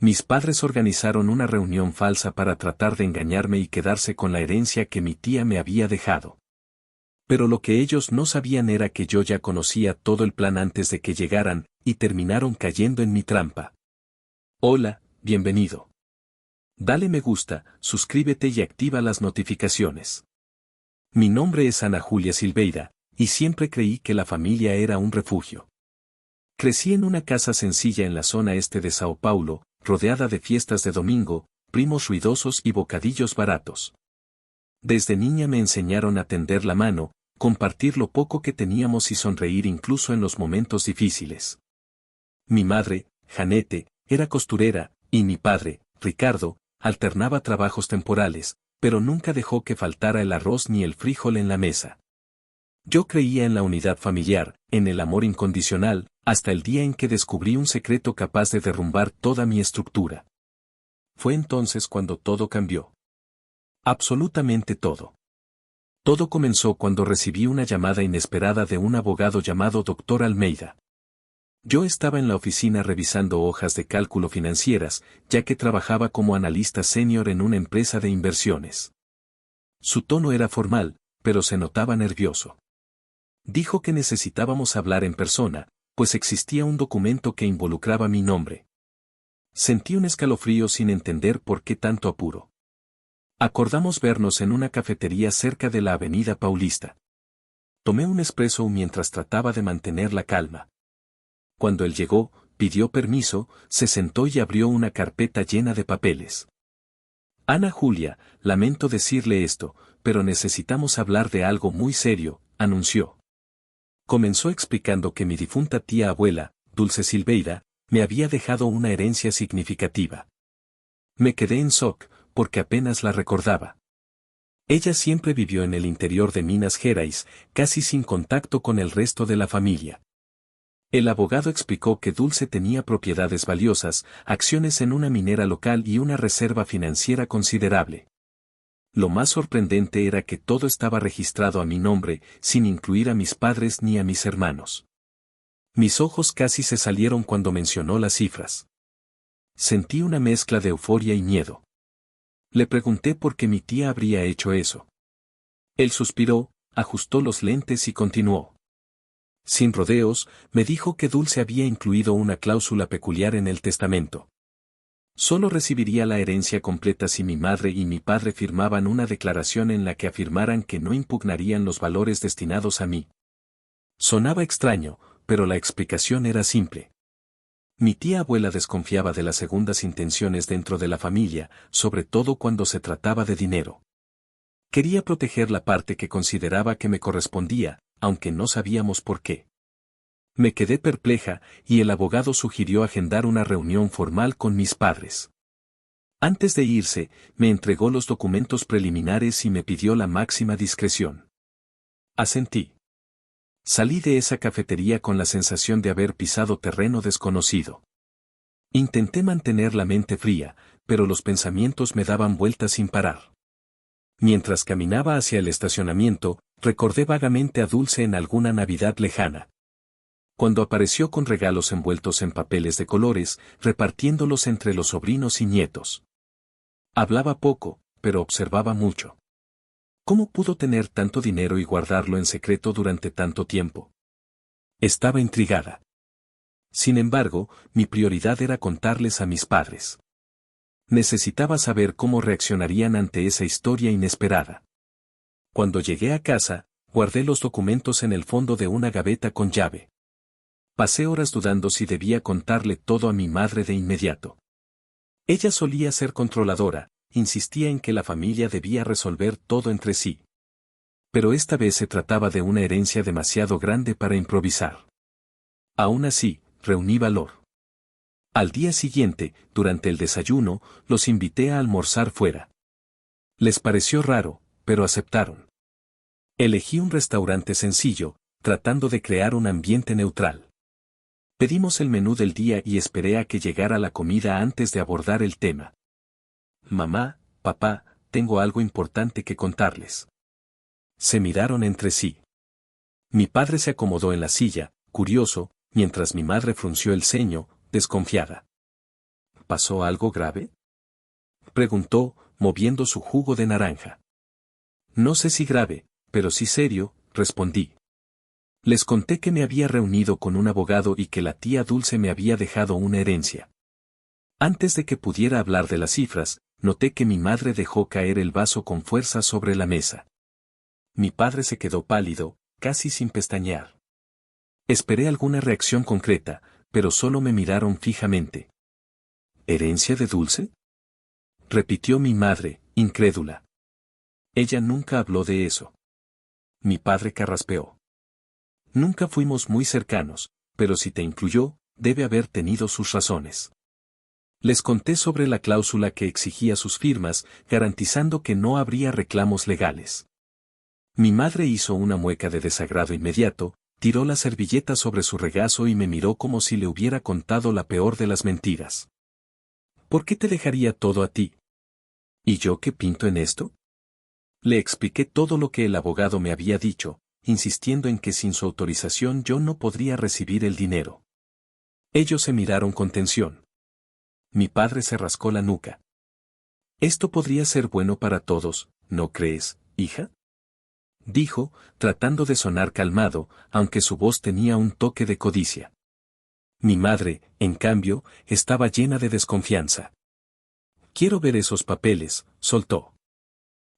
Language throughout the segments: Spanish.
Mis padres organizaron una reunión falsa para tratar de engañarme y quedarse con la herencia que mi tía me había dejado. Pero lo que ellos no sabían era que yo ya conocía todo el plan antes de que llegaran, y terminaron cayendo en mi trampa. Hola, bienvenido. Dale me gusta, suscríbete y activa las notificaciones. Mi nombre es Ana Julia Silveira, y siempre creí que la familia era un refugio. Crecí en una casa sencilla en la zona este de Sao Paulo, rodeada de fiestas de domingo, primos ruidosos y bocadillos baratos. Desde niña me enseñaron a tender la mano, compartir lo poco que teníamos y sonreír incluso en los momentos difíciles. Mi madre, Janete, era costurera, y mi padre, Ricardo, alternaba trabajos temporales, pero nunca dejó que faltara el arroz ni el frijol en la mesa. Yo creía en la unidad familiar, en el amor incondicional, hasta el día en que descubrí un secreto capaz de derrumbar toda mi estructura. Fue entonces cuando todo cambió. Absolutamente todo. Todo comenzó cuando recibí una llamada inesperada de un abogado llamado Dr. Almeida. Yo estaba en la oficina revisando hojas de cálculo financieras, ya que trabajaba como analista senior en una empresa de inversiones. Su tono era formal, pero se notaba nervioso. Dijo que necesitábamos hablar en persona, pues existía un documento que involucraba mi nombre. Sentí un escalofrío sin entender por qué tanto apuro. Acordamos vernos en una cafetería cerca de la Avenida Paulista. Tomé un espresso mientras trataba de mantener la calma. Cuando él llegó, pidió permiso, se sentó y abrió una carpeta llena de papeles. Ana Julia, lamento decirle esto, pero necesitamos hablar de algo muy serio, anunció. Comenzó explicando que mi difunta tía abuela, Dulce Silveira, me había dejado una herencia significativa. Me quedé en shock, porque apenas la recordaba. Ella siempre vivió en el interior de Minas Gerais, casi sin contacto con el resto de la familia. El abogado explicó que Dulce tenía propiedades valiosas, acciones en una minera local y una reserva financiera considerable. Lo más sorprendente era que todo estaba registrado a mi nombre, sin incluir a mis padres ni a mis hermanos. Mis ojos casi se salieron cuando mencionó las cifras. Sentí una mezcla de euforia y miedo. Le pregunté por qué mi tía habría hecho eso. Él suspiró, ajustó los lentes y continuó. Sin rodeos, me dijo que Dulce había incluido una cláusula peculiar en el testamento. Solo recibiría la herencia completa si mi madre y mi padre firmaban una declaración en la que afirmaran que no impugnarían los valores destinados a mí. Sonaba extraño, pero la explicación era simple. Mi tía abuela desconfiaba de las segundas intenciones dentro de la familia, sobre todo cuando se trataba de dinero. Quería proteger la parte que consideraba que me correspondía, aunque no sabíamos por qué. Me quedé perpleja, y el abogado sugirió agendar una reunión formal con mis padres. Antes de irse, me entregó los documentos preliminares y me pidió la máxima discreción. Asentí. Salí de esa cafetería con la sensación de haber pisado terreno desconocido. Intenté mantener la mente fría, pero los pensamientos me daban vueltas sin parar. Mientras caminaba hacia el estacionamiento, recordé vagamente a Dulce en alguna Navidad lejana. Cuando apareció con regalos envueltos en papeles de colores, repartiéndolos entre los sobrinos y nietos. Hablaba poco, pero observaba mucho. ¿Cómo pudo tener tanto dinero y guardarlo en secreto durante tanto tiempo? Estaba intrigada. Sin embargo, mi prioridad era contarles a mis padres. Necesitaba saber cómo reaccionarían ante esa historia inesperada. Cuando llegué a casa, guardé los documentos en el fondo de una gaveta con llave. Pasé horas dudando si debía contarle todo a mi madre de inmediato. Ella solía ser controladora, insistía en que la familia debía resolver todo entre sí. Pero esta vez se trataba de una herencia demasiado grande para improvisar. Aún así, reuní valor. Al día siguiente, durante el desayuno, los invité a almorzar fuera. Les pareció raro, pero aceptaron. Elegí un restaurante sencillo, tratando de crear un ambiente neutral. Pedimos el menú del día y esperé a que llegara la comida antes de abordar el tema. Mamá, papá, tengo algo importante que contarles. Se miraron entre sí. Mi padre se acomodó en la silla, curioso, mientras mi madre frunció el ceño, desconfiada. ¿Pasó algo grave?, preguntó, moviendo su jugo de naranja. No sé si grave, pero sí serio, respondí. Les conté que me había reunido con un abogado y que la tía Dulce me había dejado una herencia. Antes de que pudiera hablar de las cifras, noté que mi madre dejó caer el vaso con fuerza sobre la mesa. Mi padre se quedó pálido, casi sin pestañear. Esperé alguna reacción concreta, pero solo me miraron fijamente. ¿Herencia de Dulce?, repitió mi madre, incrédula. Ella nunca habló de eso. Mi padre carraspeó. Nunca fuimos muy cercanos, pero si te incluyó, debe haber tenido sus razones. Les conté sobre la cláusula que exigía sus firmas, garantizando que no habría reclamos legales. Mi madre hizo una mueca de desagrado inmediato, tiró la servilleta sobre su regazo y me miró como si le hubiera contado la peor de las mentiras. ¿Por qué te dejaría todo a ti? ¿Y yo qué pinto en esto? Le expliqué todo lo que el abogado me había dicho, insistiendo en que sin su autorización yo no podría recibir el dinero. Ellos se miraron con tensión. Mi padre se rascó la nuca. Esto podría ser bueno para todos, ¿no crees, hija?, dijo, tratando de sonar calmado, aunque su voz tenía un toque de codicia. Mi madre, en cambio, estaba llena de desconfianza. Quiero ver esos papeles, soltó.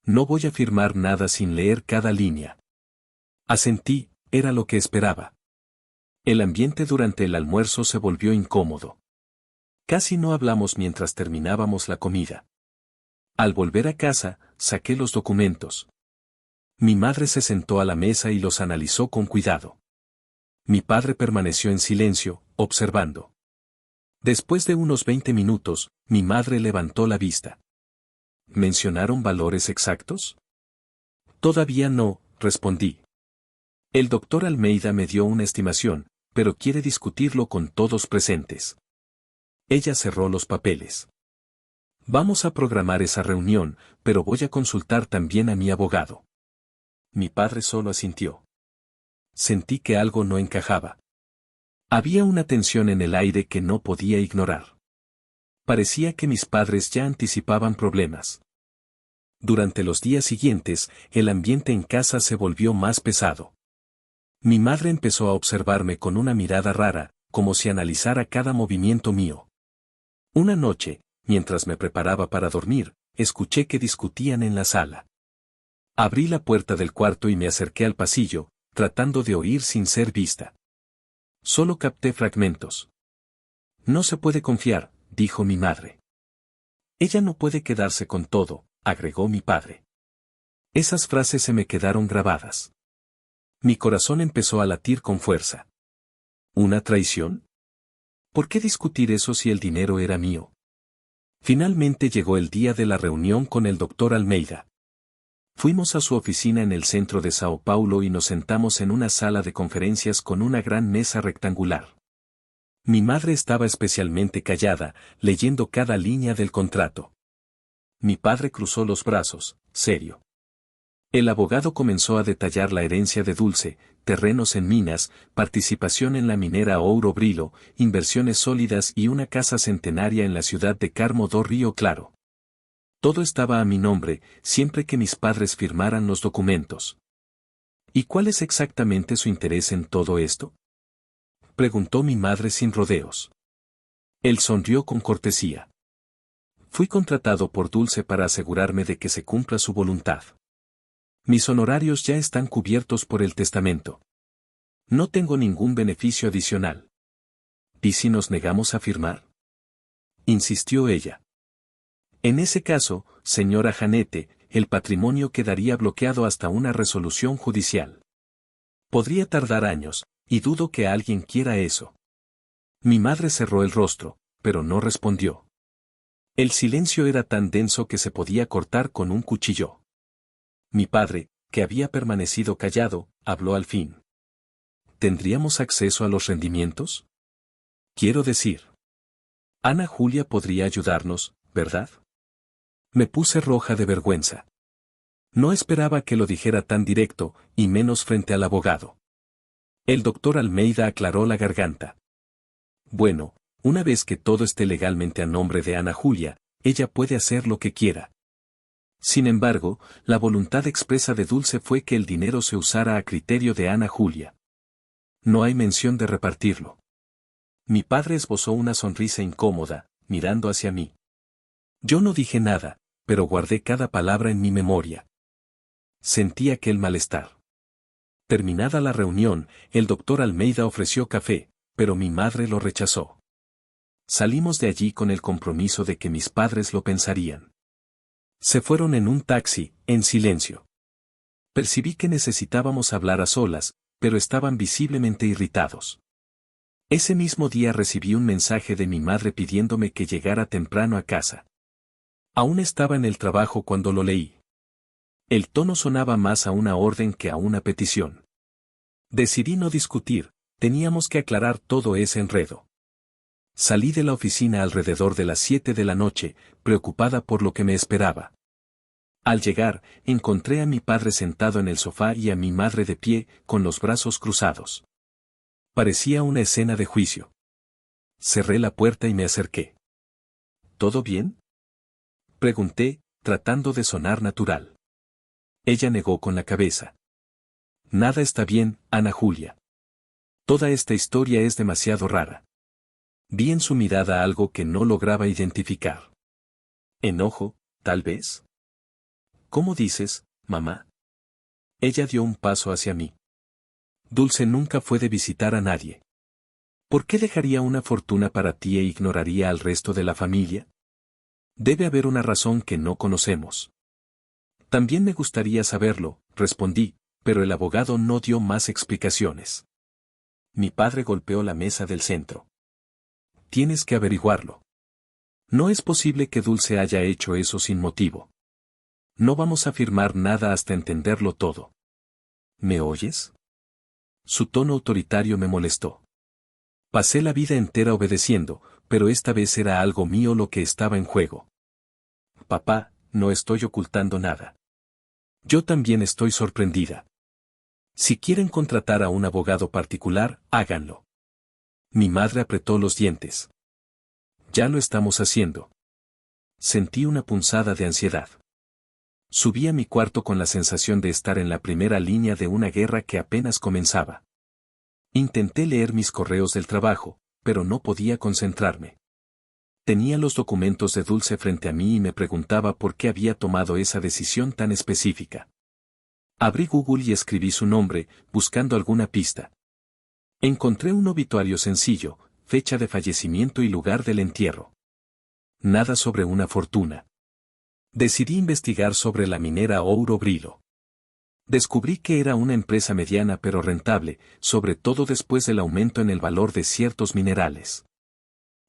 No voy a firmar nada sin leer cada línea. Asentí, era lo que esperaba. El ambiente durante el almuerzo se volvió incómodo. Casi no hablamos mientras terminábamos la comida. Al volver a casa, saqué los documentos. Mi madre se sentó a la mesa y los analizó con cuidado. Mi padre permaneció en silencio, observando. Después de unos 20 minutos, mi madre levantó la vista. ¿Mencionaron valores exactos? Todavía no, respondí. El doctor Almeida me dio una estimación, pero quiere discutirlo con todos presentes. Ella cerró los papeles. Vamos a programar esa reunión, pero voy a consultar también a mi abogado. Mi padre solo asintió. Sentí que algo no encajaba. Había una tensión en el aire que no podía ignorar. Parecía que mis padres ya anticipaban problemas. Durante los días siguientes, el ambiente en casa se volvió más pesado. Mi madre empezó a observarme con una mirada rara, como si analizara cada movimiento mío. Una noche, mientras me preparaba para dormir, escuché que discutían en la sala. Abrí la puerta del cuarto y me acerqué al pasillo, tratando de oír sin ser vista. Solo capté fragmentos. No se puede confiar, dijo mi madre. Ella no puede quedarse con todo, agregó mi padre. Esas frases se me quedaron grabadas. Mi corazón empezó a latir con fuerza. ¿Una traición? ¿Por qué discutir eso si el dinero era mío? Finalmente llegó el día de la reunión con el doctor Almeida. Fuimos a su oficina en el centro de Sao Paulo y nos sentamos en una sala de conferencias con una gran mesa rectangular. Mi madre estaba especialmente callada, leyendo cada línea del contrato. Mi padre cruzó los brazos, serio. El abogado comenzó a detallar la herencia de Dulce, terrenos en minas, participación en la minera Ouro Brillo, inversiones sólidas y una casa centenaria en la ciudad de Carmo do Rio Claro. Todo estaba a mi nombre, siempre que mis padres firmaran los documentos. ¿Y cuál es exactamente su interés en todo esto?, preguntó mi madre sin rodeos. Él sonrió con cortesía. Fui contratado por Dulce para asegurarme de que se cumpla su voluntad. Mis honorarios ya están cubiertos por el testamento. No tengo ningún beneficio adicional. ¿Y si nos negamos a firmar?, insistió ella. En ese caso, señora Janete, el patrimonio quedaría bloqueado hasta una resolución judicial. Podría tardar años, y dudo que alguien quiera eso. Mi madre cerró el rostro, pero no respondió. El silencio era tan denso que se podía cortar con un cuchillo. Mi padre, que había permanecido callado, habló al fin. ¿Tendríamos acceso a los rendimientos? Quiero decir. Ana Julia podría ayudarnos, ¿verdad? Me puse roja de vergüenza. No esperaba que lo dijera tan directo, y menos frente al abogado. El doctor Almeida aclaró la garganta. Bueno, Una vez que todo esté legalmente a nombre de Ana Julia, ella puede hacer lo que quiera. Sin embargo, la voluntad expresa de Dulce fue que el dinero se usara a criterio de Ana Julia. No hay mención de repartirlo. Mi padre esbozó una sonrisa incómoda, mirando hacia mí. Yo no dije nada, pero guardé cada palabra en mi memoria. Sentí aquel malestar. Terminada la reunión, el doctor Almeida ofreció café, pero mi madre lo rechazó. Salimos de allí con el compromiso de que mis padres lo pensarían. Se fueron en un taxi, en silencio. Percibí que necesitábamos hablar a solas, pero estaban visiblemente irritados. Ese mismo día recibí un mensaje de mi madre pidiéndome que llegara temprano a casa. Aún estaba en el trabajo cuando lo leí. El tono sonaba más a una orden que a una petición. Decidí no discutir, teníamos que aclarar todo ese enredo. Salí de la oficina alrededor de las 7 de la noche, preocupada por lo que me esperaba. Al llegar, encontré a mi padre sentado en el sofá y a mi madre de pie, con los brazos cruzados. Parecía una escena de juicio. Cerré la puerta y me acerqué. ¿Todo bien?, pregunté, tratando de sonar natural. Ella negó con la cabeza. Nada está bien, Ana Julia. Toda esta historia es demasiado rara. Vi en su mirada algo que no lograba identificar. ¿Enojo, tal vez? ¿Cómo dices, mamá? Ella dio un paso hacia mí. Dulce nunca fue de visitar a nadie. ¿Por qué dejaría una fortuna para ti e ignoraría al resto de la familia? Debe haber una razón que no conocemos. También me gustaría saberlo, respondí, pero el abogado no dio más explicaciones. Mi padre golpeó la mesa del centro. Tienes que averiguarlo. No es posible que Dulce haya hecho eso sin motivo. No vamos a firmar nada hasta entenderlo todo. ¿Me oyes? Su tono autoritario me molestó. Pasé la vida entera obedeciendo, pero esta vez era algo mío lo que estaba en juego. Papá, no estoy ocultando nada. Yo también estoy sorprendida. Si quieren contratar a un abogado particular, háganlo. Mi madre apretó los dientes. Ya lo estamos haciendo. Sentí una punzada de ansiedad. Subí a mi cuarto con la sensación de estar en la primera línea de una guerra que apenas comenzaba. Intenté leer mis correos del trabajo, pero no podía concentrarme. Tenía los documentos de Dulce frente a mí y me preguntaba por qué había tomado esa decisión tan específica. Abrí Google y escribí su nombre, buscando alguna pista. Encontré un obituario sencillo, fecha de fallecimiento y lugar del entierro. Nada sobre una fortuna. Decidí investigar sobre la minera Ouro Brillo. Descubrí que era una empresa mediana pero rentable, sobre todo después del aumento en el valor de ciertos minerales.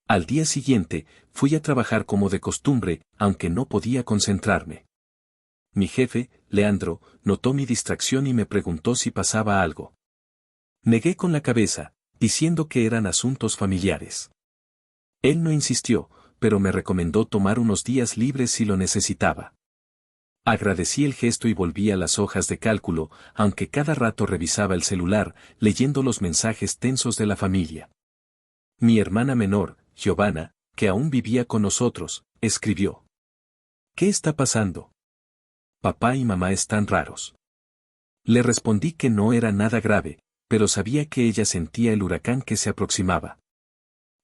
Al día siguiente, fui a trabajar como de costumbre, aunque no podía concentrarme. Mi jefe, Leandro, notó mi distracción y me preguntó si pasaba algo. Negué con la cabeza, diciendo que eran asuntos familiares. Él no insistió, pero me recomendó tomar unos días libres si lo necesitaba. Agradecí el gesto y volví a las hojas de cálculo, aunque cada rato revisaba el celular, leyendo los mensajes tensos de la familia. Mi hermana menor, Giovanna, que aún vivía con nosotros, escribió. ¿Qué está pasando? Papá y mamá están raros. Le respondí que no era nada grave, pero sabía que ella sentía el huracán que se aproximaba.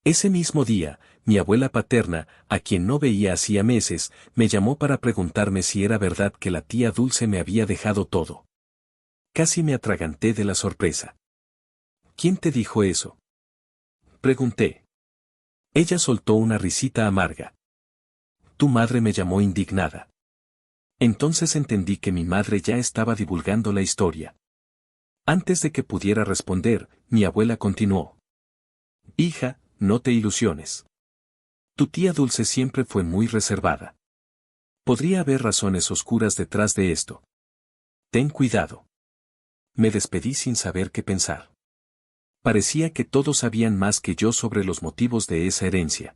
Ese mismo día, mi abuela paterna, a quien no veía hacía meses, me llamó para preguntarme si era verdad que la tía Dulce me había dejado todo. Casi me atraganté de la sorpresa. ¿Quién te dijo eso?, pregunté. Ella soltó una risita amarga. Tu madre, me llamó indignada. Entonces entendí que mi madre ya estaba divulgando la historia. Antes de que pudiera responder, mi abuela continuó. Hija, no te ilusiones. Tu tía Dulce siempre fue muy reservada. Podría haber razones oscuras detrás de esto. Ten cuidado. Me despedí sin saber qué pensar. Parecía que todos sabían más que yo sobre los motivos de esa herencia.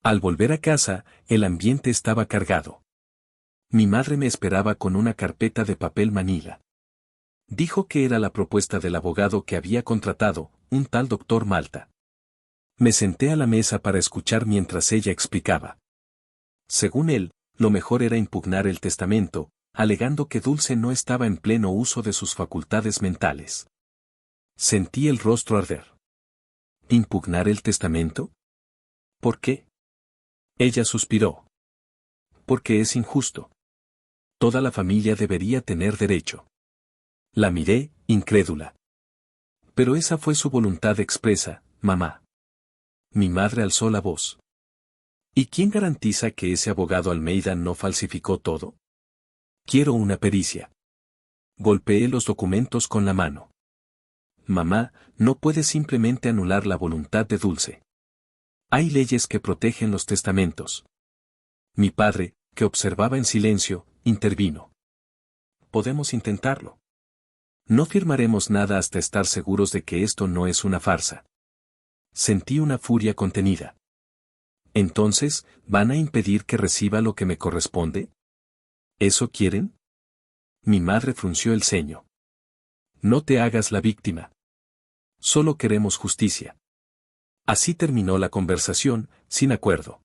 Al volver a casa, el ambiente estaba cargado. Mi madre me esperaba con una carpeta de papel manila. Dijo que era la propuesta del abogado que había contratado, un tal doctor Malta. Me senté a la mesa para escuchar mientras ella explicaba. Según él, lo mejor era impugnar el testamento, alegando que Dulce no estaba en pleno uso de sus facultades mentales. Sentí el rostro arder. ¿Impugnar el testamento? ¿Por qué? Ella suspiró. Porque es injusto. Toda la familia debería tener derecho. La miré, incrédula. Pero esa fue su voluntad expresa, mamá. Mi madre alzó la voz. ¿Y quién garantiza que ese abogado Almeida no falsificó todo? Quiero una pericia. Golpeé los documentos con la mano. Mamá, no puedes simplemente anular la voluntad de Dulce. Hay leyes que protegen los testamentos. Mi padre, que observaba en silencio, intervino. Podemos intentarlo. No firmaremos nada hasta estar seguros de que esto no es una farsa. Sentí una furia contenida. Entonces, ¿van a impedir que reciba lo que me corresponde? ¿Eso quieren? Mi madre frunció el ceño. No te hagas la víctima. Solo queremos justicia. Así terminó la conversación, sin acuerdo.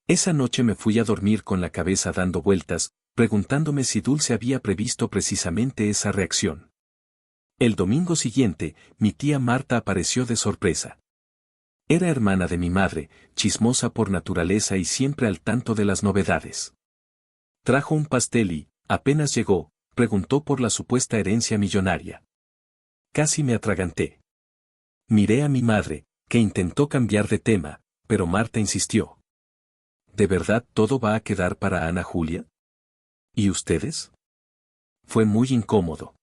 Esa noche me fui a dormir con la cabeza dando vueltas, preguntándome si Dulce había previsto precisamente esa reacción. El domingo siguiente, mi tía Marta apareció de sorpresa. Era hermana de mi madre, chismosa por naturaleza y siempre al tanto de las novedades. Trajo un pastel y, apenas llegó, preguntó por la supuesta herencia millonaria. Casi me atraganté. Miré a mi madre, que intentó cambiar de tema, pero Marta insistió. ¿De verdad todo va a quedar para Ana Julia? ¿Y ustedes? Fue muy incómodo.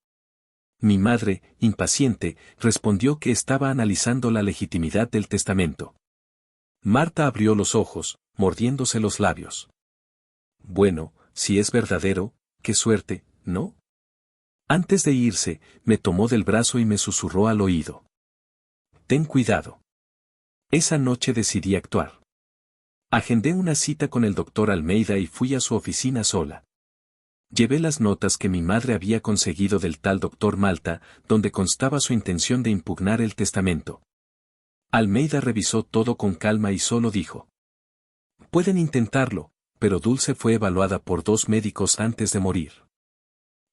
Mi madre, impaciente, respondió que estaba analizando la legitimidad del testamento. Marta abrió los ojos, mordiéndose los labios. Bueno, si es verdadero, qué suerte, ¿no? Antes de irse, me tomó del brazo y me susurró al oído. Ten cuidado. Esa noche decidí actuar. Agendé una cita con el doctor Almeida y fui a su oficina sola. Llevé las notas que mi madre había conseguido del tal doctor Malta, donde constaba su intención de impugnar el testamento. Almeida revisó todo con calma y solo dijo. Pueden intentarlo, pero Dulce fue evaluada por 2 médicos antes de morir.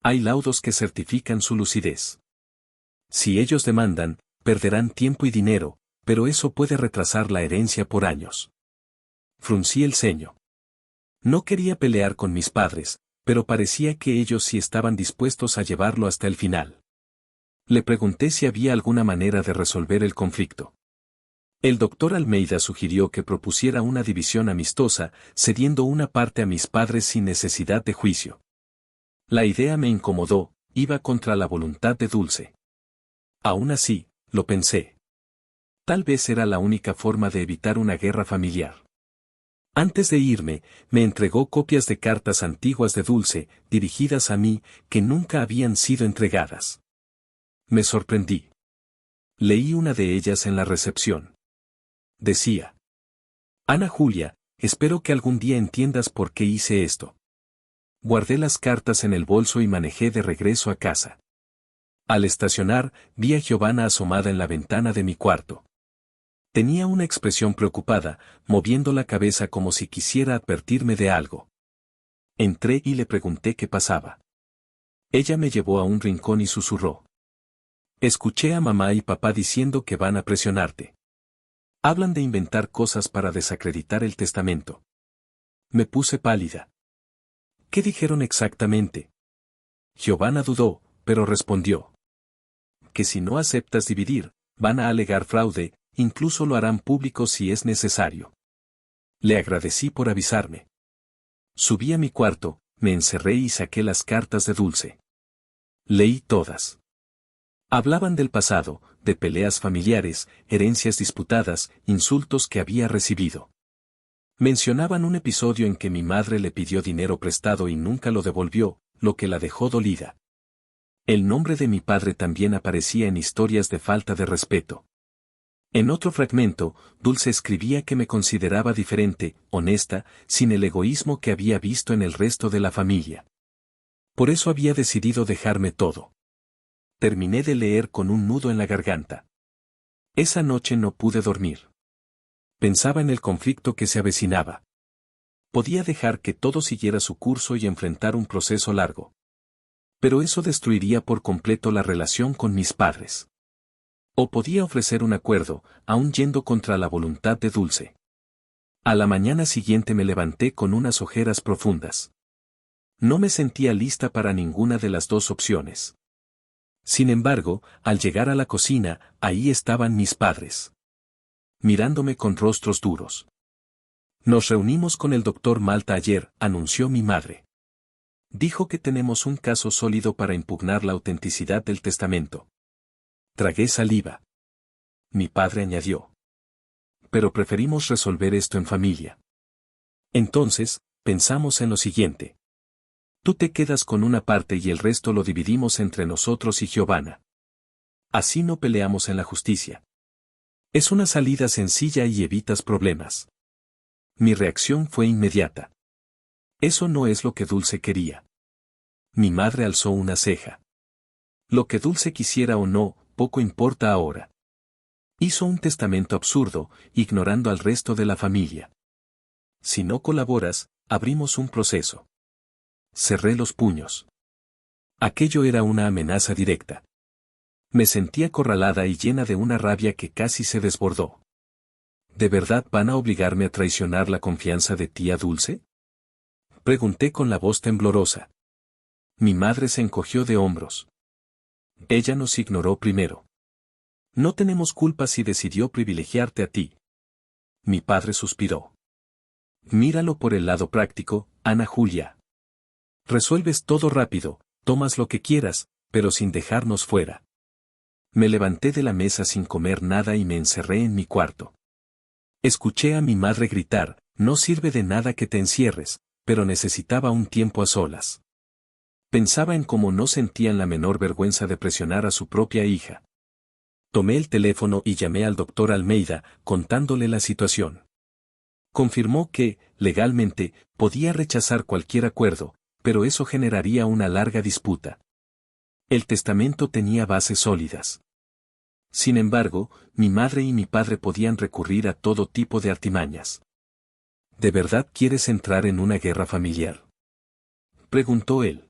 Hay laudos que certifican su lucidez. Si ellos demandan, perderán tiempo y dinero, pero eso puede retrasar la herencia por años. Fruncí el ceño. No quería pelear con mis padres, pero parecía que ellos sí estaban dispuestos a llevarlo hasta el final. Le pregunté si había alguna manera de resolver el conflicto. El doctor Almeida sugirió que propusiera una división amistosa, cediendo una parte a mis padres sin necesidad de juicio. La idea me incomodó, iba contra la voluntad de Dulce. Aún así, lo pensé. Tal vez era la única forma de evitar una guerra familiar. Antes de irme, me entregó copias de cartas antiguas de Dulce, dirigidas a mí, que nunca habían sido entregadas. Me sorprendí. Leí una de ellas en la recepción. Decía. Ana Julia, espero que algún día entiendas por qué hice esto. Guardé las cartas en el bolso y manejé de regreso a casa. Al estacionar, vi a Giovanna asomada en la ventana de mi cuarto. Tenía una expresión preocupada, moviendo la cabeza como si quisiera advertirme de algo. Entré y le pregunté qué pasaba. Ella me llevó a un rincón y susurró. Escuché a mamá y papá diciendo que van a presionarte. Hablan de inventar cosas para desacreditar el testamento. Me puse pálida. ¿Qué dijeron exactamente? Giovanna dudó, pero respondió. Que si no aceptas dividir, van a alegar fraude, incluso lo harán público si es necesario. Le agradecí por avisarme. Subí a mi cuarto, me encerré y saqué las cartas de Dulce. Leí todas. Hablaban del pasado, de peleas familiares, herencias disputadas, insultos que había recibido. Mencionaban un episodio en que mi madre le pidió dinero prestado y nunca lo devolvió, lo que la dejó dolida. El nombre de mi padre también aparecía en historias de falta de respeto. En otro fragmento, Dulce escribía que me consideraba diferente, honesta, sin el egoísmo que había visto en el resto de la familia. Por eso había decidido dejarme todo. Terminé de leer con un nudo en la garganta. Esa noche no pude dormir. Pensaba en el conflicto que se avecinaba. Podía dejar que todo siguiera su curso y enfrentar un proceso largo. Pero eso destruiría por completo la relación con mis padres. O podía ofrecer un acuerdo, aun yendo contra la voluntad de Dulce. A la mañana siguiente me levanté con unas ojeras profundas. No me sentía lista para ninguna de las dos opciones. Sin embargo, al llegar a la cocina, ahí estaban mis padres. Mirándome con rostros duros. Nos reunimos con el doctor Malta ayer, anunció mi madre. Dijo que tenemos un caso sólido para impugnar la autenticidad del testamento. Tragué saliva. Mi padre añadió. Pero preferimos resolver esto en familia. Entonces, pensamos en lo siguiente. Tú te quedas con una parte y el resto lo dividimos entre nosotros y Giovanna. Así no peleamos en la justicia. Es una salida sencilla y evitas problemas. Mi reacción fue inmediata. Eso no es lo que Dulce quería. Mi madre alzó una ceja. Lo que Dulce quisiera o no, poco importa ahora. Hizo un testamento absurdo, ignorando al resto de la familia. Si no colaboras, abrimos un proceso. Cerré los puños. Aquello era una amenaza directa. Me sentí acorralada y llena de una rabia que casi se desbordó. ¿De verdad van a obligarme a traicionar la confianza de tía Dulce? Pregunté con la voz temblorosa. Mi madre se encogió de hombros. Ella nos ignoró primero. No tenemos culpa si decidió privilegiarte a ti. Mi padre suspiró. Míralo por el lado práctico, Ana Julia. Resuelves todo rápido, tomas lo que quieras, pero sin dejarnos fuera. Me levanté de la mesa sin comer nada y me encerré en mi cuarto. Escuché a mi madre gritar, no sirve de nada que te encierres, pero necesitaba un tiempo a solas. Pensaba en cómo no sentían la menor vergüenza de presionar a su propia hija. Tomé el teléfono y llamé al doctor Almeida, contándole la situación. Confirmó que, legalmente, podía rechazar cualquier acuerdo, pero eso generaría una larga disputa. El testamento tenía bases sólidas. Sin embargo, mi madre y mi padre podían recurrir a todo tipo de artimañas. ¿De verdad quieres entrar en una guerra familiar?, preguntó él.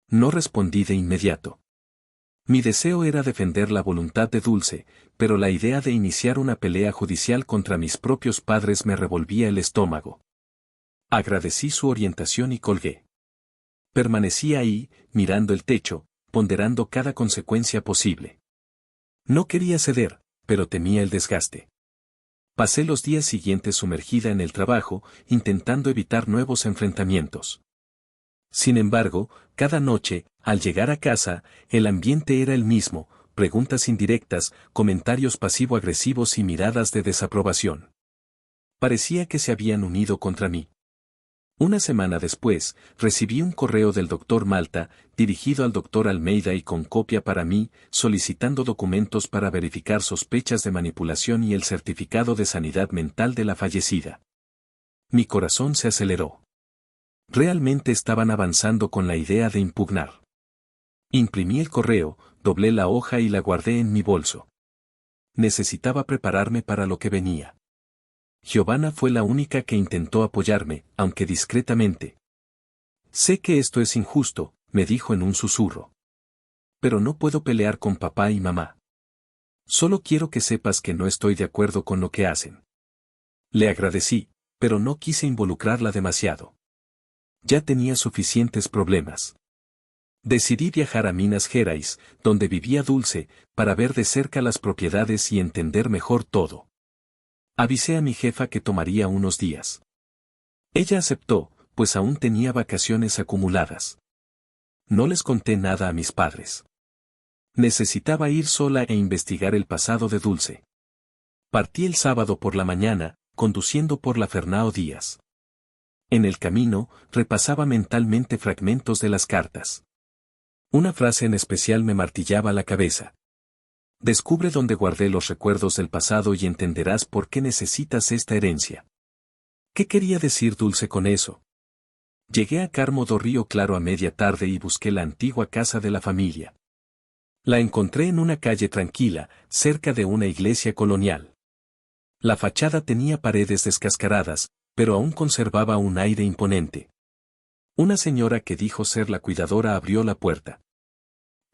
No respondí de inmediato. Mi deseo era defender la voluntad de Dulce, pero la idea de iniciar una pelea judicial contra mis propios padres me revolvía el estómago. Agradecí su orientación y colgué. Permanecí ahí, mirando el techo, ponderando cada consecuencia posible. No quería ceder, pero temía el desgaste. Pasé los días siguientes sumergida en el trabajo, intentando evitar nuevos enfrentamientos. Sin embargo, cada noche, al llegar a casa, el ambiente era el mismo, preguntas indirectas, comentarios pasivo-agresivos y miradas de desaprobación. Parecía que se habían unido contra mí. Una semana después, recibí un correo del doctor Malta, dirigido al doctor Almeida y con copia para mí, solicitando documentos para verificar sospechas de manipulación y el certificado de sanidad mental de la fallecida. Mi corazón se aceleró. Realmente estaban avanzando con la idea de impugnar. Imprimí el correo, doblé la hoja y la guardé en mi bolso. Necesitaba prepararme para lo que venía. Giovanna fue la única que intentó apoyarme, aunque discretamente. Sé que esto es injusto, me dijo en un susurro. Pero no puedo pelear con papá y mamá. Solo quiero que sepas que no estoy de acuerdo con lo que hacen. Le agradecí, pero no quise involucrarla demasiado. Ya tenía suficientes problemas. Decidí viajar a Minas Gerais, donde vivía Dulce, para ver de cerca las propiedades y entender mejor todo. Avisé a mi jefa que tomaría unos días. Ella aceptó, pues aún tenía vacaciones acumuladas. No les conté nada a mis padres. Necesitaba ir sola e investigar el pasado de Dulce. Partí el sábado por la mañana, conduciendo por la Fernão Díaz. En el camino, repasaba mentalmente fragmentos de las cartas. Una frase en especial me martillaba la cabeza. Descubre dónde guardé los recuerdos del pasado y entenderás por qué necesitas esta herencia. ¿Qué quería decir Dulce con eso? Llegué a Carmo do Rio Claro a media tarde y busqué la antigua casa de la familia. La encontré en una calle tranquila, cerca de una iglesia colonial. La fachada tenía paredes descascaradas, pero aún conservaba un aire imponente. Una señora que dijo ser la cuidadora abrió la puerta.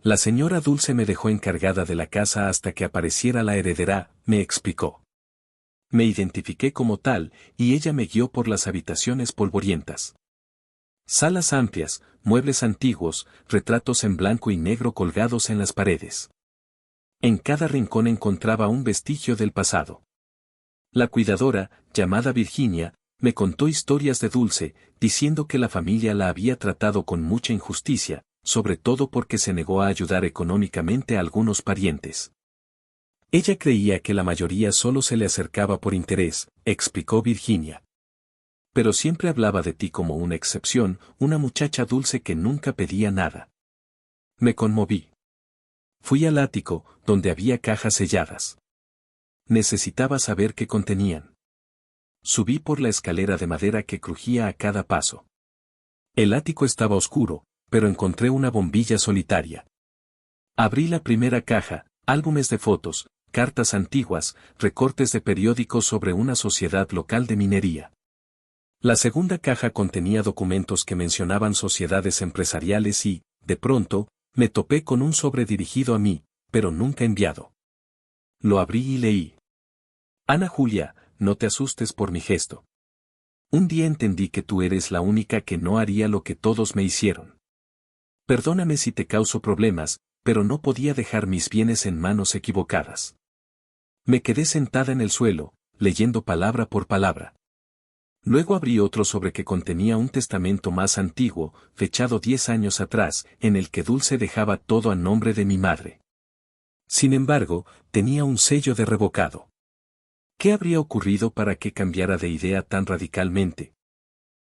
La señora Dulce me dejó encargada de la casa hasta que apareciera la heredera, me explicó. Me identifiqué como tal, y ella me guió por las habitaciones polvorientas. Salas amplias, muebles antiguos, retratos en blanco y negro colgados en las paredes. En cada rincón encontraba un vestigio del pasado. La cuidadora, llamada Virginia, me contó historias de Dulce, diciendo que la familia la había tratado con mucha injusticia, sobre todo porque se negó a ayudar económicamente a algunos parientes. Ella creía que la mayoría solo se le acercaba por interés, explicó Virginia. Pero siempre hablaba de ti como una excepción, una muchacha dulce que nunca pedía nada. Me conmoví. Fui al ático, donde había cajas selladas. Necesitaba saber qué contenían. Subí por la escalera de madera que crujía a cada paso. El ático estaba oscuro, pero encontré una bombilla solitaria. Abrí la primera caja, álbumes de fotos, cartas antiguas, recortes de periódicos sobre una sociedad local de minería. La segunda caja contenía documentos que mencionaban sociedades empresariales y, de pronto, me topé con un sobre dirigido a mí, pero nunca enviado. Lo abrí y leí. Ana Julia, no te asustes por mi gesto. Un día entendí que tú eres la única que no haría lo que todos me hicieron. Perdóname si te causo problemas, pero no podía dejar mis bienes en manos equivocadas. Me quedé sentada en el suelo, leyendo palabra por palabra. Luego abrí otro sobre que contenía un testamento más antiguo, fechado 10 años atrás, en el que Dulce dejaba todo a nombre de mi madre. Sin embargo, tenía un sello de revocado. ¿Qué habría ocurrido para que cambiara de idea tan radicalmente?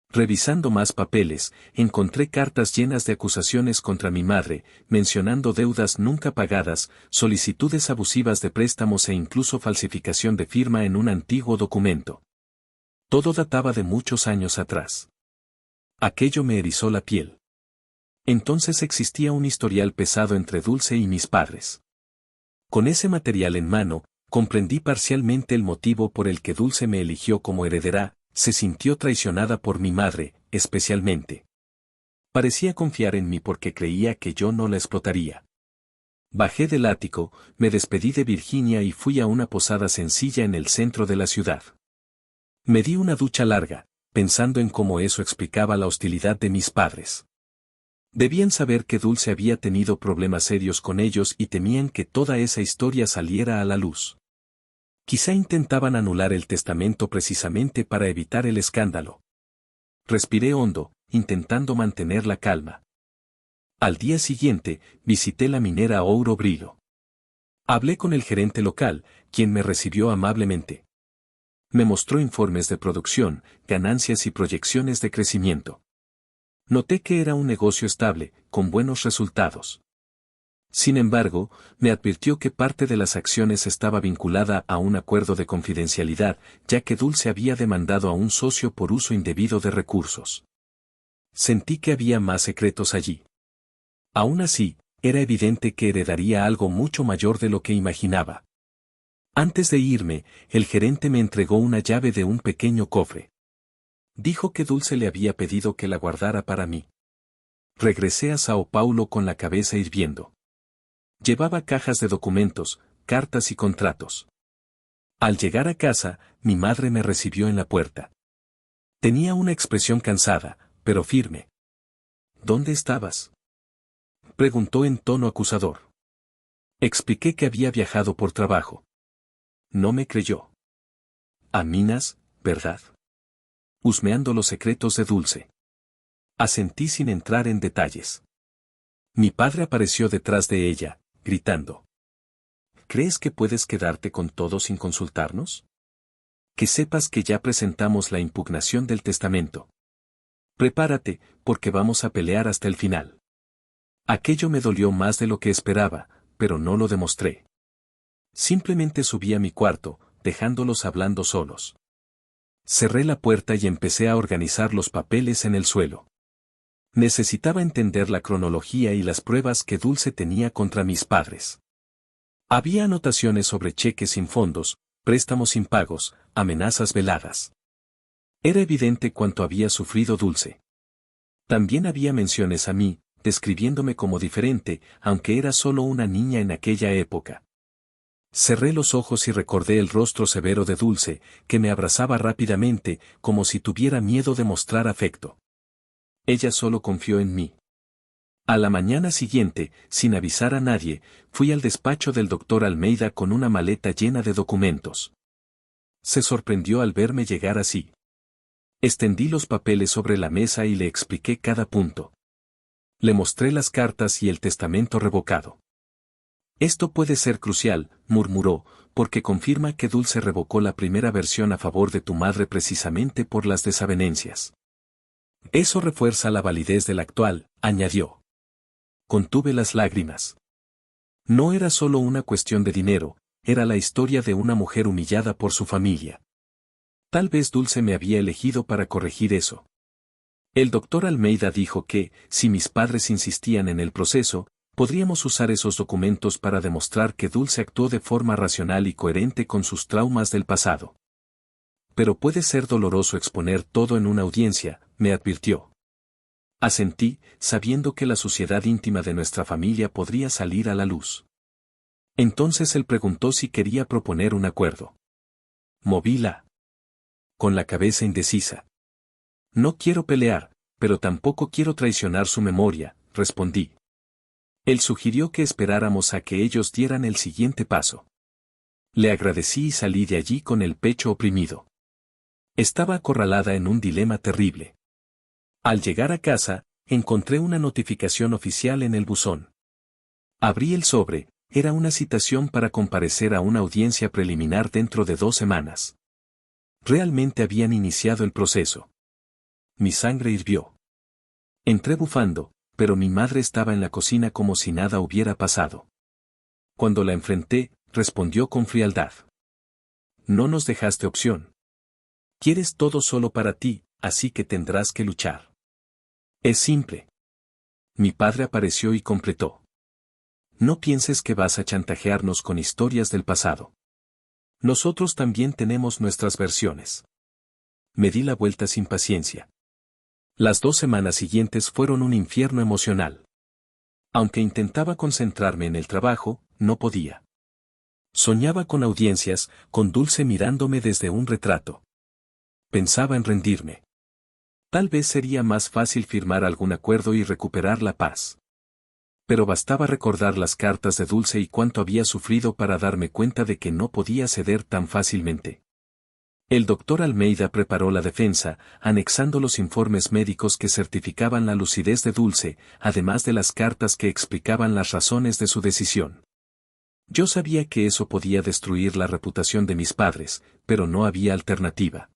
Revisando más papeles, encontré cartas llenas de acusaciones contra mi madre, mencionando deudas nunca pagadas, solicitudes abusivas de préstamos e incluso falsificación de firma en un antiguo documento. Todo databa de muchos años atrás. Aquello me erizó la piel. Entonces existía un historial pesado entre Dulce y mis padres. Con ese material en mano, comprendí parcialmente el motivo por el que Dulce me eligió como heredera. Se sintió traicionada por mi madre, especialmente. Parecía confiar en mí porque creía que yo no la explotaría. Bajé del ático, me despedí de Virginia y fui a una posada sencilla en el centro de la ciudad. Me di una ducha larga, pensando en cómo eso explicaba la hostilidad de mis padres. Debían saber que Dulce había tenido problemas serios con ellos y temían que toda esa historia saliera a la luz. Quizá intentaban anular el testamento precisamente para evitar el escándalo. Respiré hondo, intentando mantener la calma. Al día siguiente, visité la minera Ouro Brillo. Hablé con el gerente local, quien me recibió amablemente. Me mostró informes de producción, ganancias y proyecciones de crecimiento. Noté que era un negocio estable, con buenos resultados. Sin embargo, me advirtió que parte de las acciones estaba vinculada a un acuerdo de confidencialidad, ya que Dulce había demandado a un socio por uso indebido de recursos. Sentí que había más secretos allí. Aún así, era evidente que heredaría algo mucho mayor de lo que imaginaba. Antes de irme, el gerente me entregó una llave de un pequeño cofre. Dijo que Dulce le había pedido que la guardara para mí. Regresé a Sao Paulo con la cabeza hirviendo. Llevaba cajas de documentos, cartas y contratos. Al llegar a casa, mi madre me recibió en la puerta. Tenía una expresión cansada, pero firme. ¿Dónde estabas?, preguntó en tono acusador. Expliqué que había viajado por trabajo. No me creyó. A Minas, ¿verdad? Husmeando los secretos de Dulce. Asentí sin entrar en detalles. Mi padre apareció detrás de ella, gritando. ¿Crees que puedes quedarte con todo sin consultarnos? Que sepas que ya presentamos la impugnación del testamento. Prepárate, porque vamos a pelear hasta el final. Aquello me dolió más de lo que esperaba, pero no lo demostré. Simplemente subí a mi cuarto, dejándolos hablando solos. Cerré la puerta y empecé a organizar los papeles en el suelo. Necesitaba entender la cronología y las pruebas que Dulce tenía contra mis padres. Había anotaciones sobre cheques sin fondos, préstamos impagos, amenazas veladas. Era evidente cuánto había sufrido Dulce. También había menciones a mí, describiéndome como diferente, aunque era solo una niña en aquella época. Cerré los ojos y recordé el rostro severo de Dulce, que me abrazaba rápidamente, como si tuviera miedo de mostrar afecto. Ella solo confió en mí. A la mañana siguiente, sin avisar a nadie, fui al despacho del doctor Almeida con una maleta llena de documentos. Se sorprendió al verme llegar así. Extendí los papeles sobre la mesa y le expliqué cada punto. Le mostré las cartas y el testamento revocado. Esto puede ser crucial, murmuró, porque confirma que Dulce revocó la primera versión a favor de tu madre precisamente por las desavenencias. Eso refuerza la validez de la actual, añadió. Contuve las lágrimas. No era solo una cuestión de dinero, era la historia de una mujer humillada por su familia. Tal vez Dulce me había elegido para corregir eso. El doctor Almeida dijo que, si mis padres insistían en el proceso, podríamos usar esos documentos para demostrar que Dulce actuó de forma racional y coherente con sus traumas del pasado. Pero puede ser doloroso exponer todo en una audiencia, me advirtió. Asentí, sabiendo que la suciedad íntima de nuestra familia podría salir a la luz. Entonces él preguntó si quería proponer un acuerdo. Moví con la cabeza indecisa. No quiero pelear, pero tampoco quiero traicionar su memoria, respondí. Él sugirió que esperáramos a que ellos dieran el siguiente paso. Le agradecí y salí de allí con el pecho oprimido. Estaba acorralada en un dilema terrible. Al llegar a casa, encontré una notificación oficial en el buzón. Abrí el sobre, era una citación para comparecer a una audiencia preliminar dentro de 2 semanas. Realmente habían iniciado el proceso. Mi sangre hirvió. Entré bufando, pero mi madre estaba en la cocina como si nada hubiera pasado. Cuando la enfrenté, respondió con frialdad. No nos dejaste opción. Quieres todo solo para ti, así que tendrás que luchar. Es simple. Mi padre apareció y completó. No pienses que vas a chantajearnos con historias del pasado. Nosotros también tenemos nuestras versiones. Me di la vuelta sin paciencia. Las 2 semanas siguientes fueron un infierno emocional. Aunque intentaba concentrarme en el trabajo, no podía. Soñaba con audiencias, con Dulce mirándome desde un retrato. Pensaba en rendirme. Tal vez sería más fácil firmar algún acuerdo y recuperar la paz. Pero bastaba recordar las cartas de Dulce y cuánto había sufrido para darme cuenta de que no podía ceder tan fácilmente. El doctor Almeida preparó la defensa, anexando los informes médicos que certificaban la lucidez de Dulce, además de las cartas que explicaban las razones de su decisión. Yo sabía que eso podía destruir la reputación de mis padres, pero no había alternativa.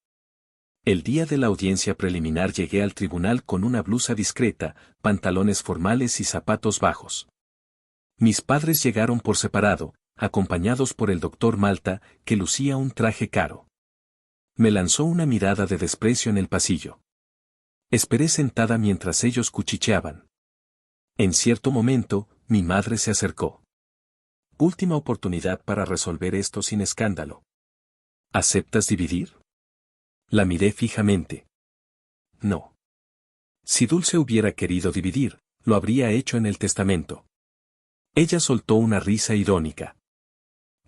El día de la audiencia preliminar llegué al tribunal con una blusa discreta, pantalones formales y zapatos bajos. Mis padres llegaron por separado, acompañados por el doctor Malta, que lucía un traje caro. Me lanzó una mirada de desprecio en el pasillo. Esperé sentada mientras ellos cuchicheaban. En cierto momento, mi madre se acercó. Última oportunidad para resolver esto sin escándalo. ¿Aceptas dividir? La miré fijamente. No. Si Dulce hubiera querido dividir, lo habría hecho en el testamento. Ella soltó una risa irónica.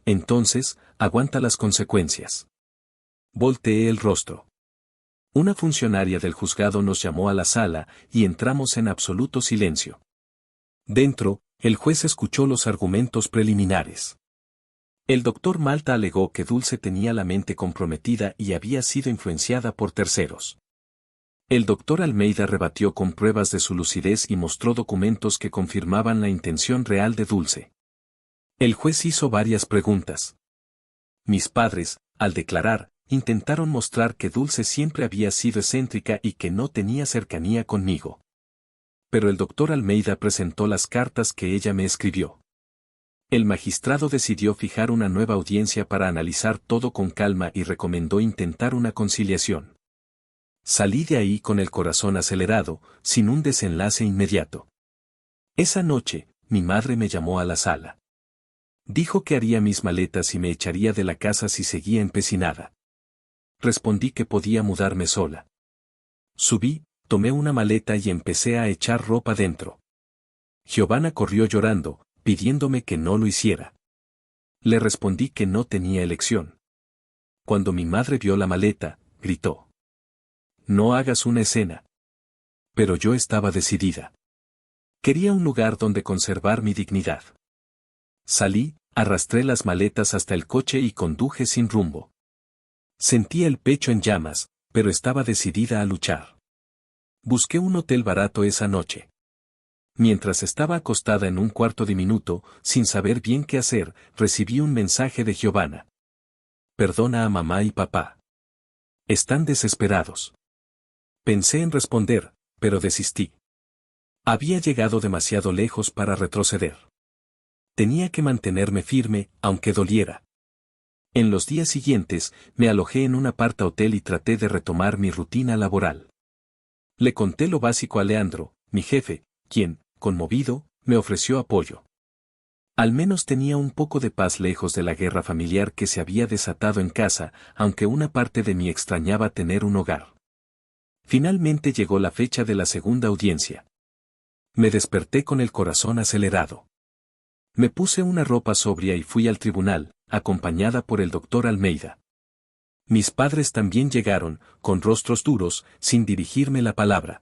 Entonces, aguanta las consecuencias. Volteé el rostro. Una funcionaria del juzgado nos llamó a la sala y entramos en absoluto silencio. Dentro, el juez escuchó los argumentos preliminares. El doctor Malta alegó que Dulce tenía la mente comprometida y había sido influenciada por terceros. El doctor Almeida rebatió con pruebas de su lucidez y mostró documentos que confirmaban la intención real de Dulce. El juez hizo varias preguntas. Mis padres, al declarar, intentaron mostrar que Dulce siempre había sido excéntrica y que no tenía cercanía conmigo. Pero el doctor Almeida presentó las cartas que ella me escribió. El magistrado decidió fijar una nueva audiencia para analizar todo con calma y recomendó intentar una conciliación. Salí de ahí con el corazón acelerado, sin un desenlace inmediato. Esa noche, mi madre me llamó a la sala. Dijo que haría mis maletas y me echaría de la casa si seguía empecinada. Respondí que podía mudarme sola. Subí, tomé una maleta y empecé a echar ropa dentro. Giovanna corrió llorando, pidiéndome que no lo hiciera. Le respondí que no tenía elección. Cuando mi madre vio la maleta, gritó: «No hagas una escena». Pero yo estaba decidida. Quería un lugar donde conservar mi dignidad. Salí, arrastré las maletas hasta el coche y conduje sin rumbo. Sentía el pecho en llamas, pero estaba decidida a luchar. Busqué un hotel barato esa noche. Mientras estaba acostada en un cuarto diminuto, sin saber bien qué hacer, recibí un mensaje de Giovanna. «Perdona a mamá y papá. Están desesperados». Pensé en responder, pero desistí. Había llegado demasiado lejos para retroceder. Tenía que mantenerme firme, aunque doliera. En los días siguientes, me alojé en un aparta-hotel y traté de retomar mi rutina laboral. Le conté lo básico a Leandro, mi jefe, quien, conmovido, me ofreció apoyo. Al menos tenía un poco de paz lejos de la guerra familiar que se había desatado en casa, aunque una parte de mí extrañaba tener un hogar. Finalmente llegó la fecha de la segunda audiencia. Me desperté con el corazón acelerado. Me puse una ropa sobria y fui al tribunal, acompañada por el doctor Almeida. Mis padres también llegaron, con rostros duros, sin dirigirme la palabra.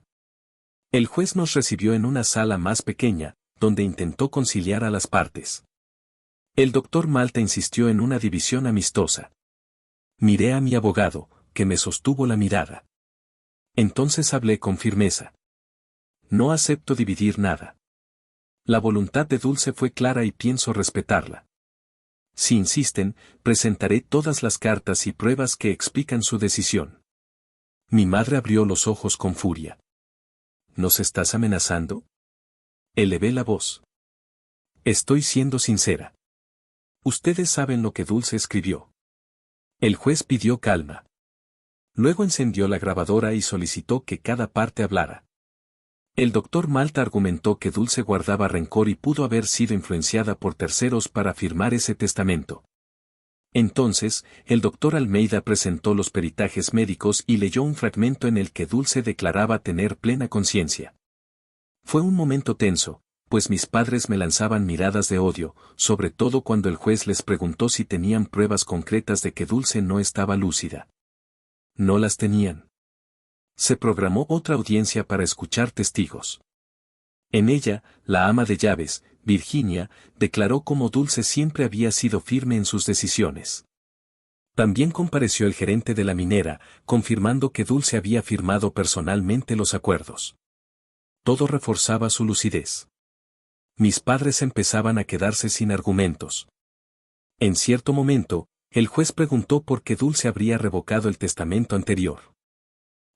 El juez nos recibió en una sala más pequeña, donde intentó conciliar a las partes. El doctor Malta insistió en una división amistosa. Miré a mi abogado, que me sostuvo la mirada. Entonces hablé con firmeza. No acepto dividir nada. La voluntad de Dulce fue clara y pienso respetarla. Si insisten, presentaré todas las cartas y pruebas que explican su decisión. Mi madre abrió los ojos con furia. ¿Nos estás amenazando? Elevé la voz. Estoy siendo sincera. Ustedes saben lo que Dulce escribió. El juez pidió calma. Luego encendió la grabadora y solicitó que cada parte hablara. El doctor Malta argumentó que Dulce guardaba rencor y pudo haber sido influenciada por terceros para firmar ese testamento. Entonces, el doctor Almeida presentó los peritajes médicos y leyó un fragmento en el que Dulce declaraba tener plena conciencia. Fue un momento tenso, pues mis padres me lanzaban miradas de odio, sobre todo cuando el juez les preguntó si tenían pruebas concretas de que Dulce no estaba lúcida. No las tenían. Se programó otra audiencia para escuchar testigos. En ella, la ama de llaves, Virginia, declaró cómo Dulce siempre había sido firme en sus decisiones. También compareció el gerente de la minera, confirmando que Dulce había firmado personalmente los acuerdos. Todo reforzaba su lucidez. Mis padres empezaban a quedarse sin argumentos. En cierto momento, el juez preguntó por qué Dulce habría revocado el testamento anterior.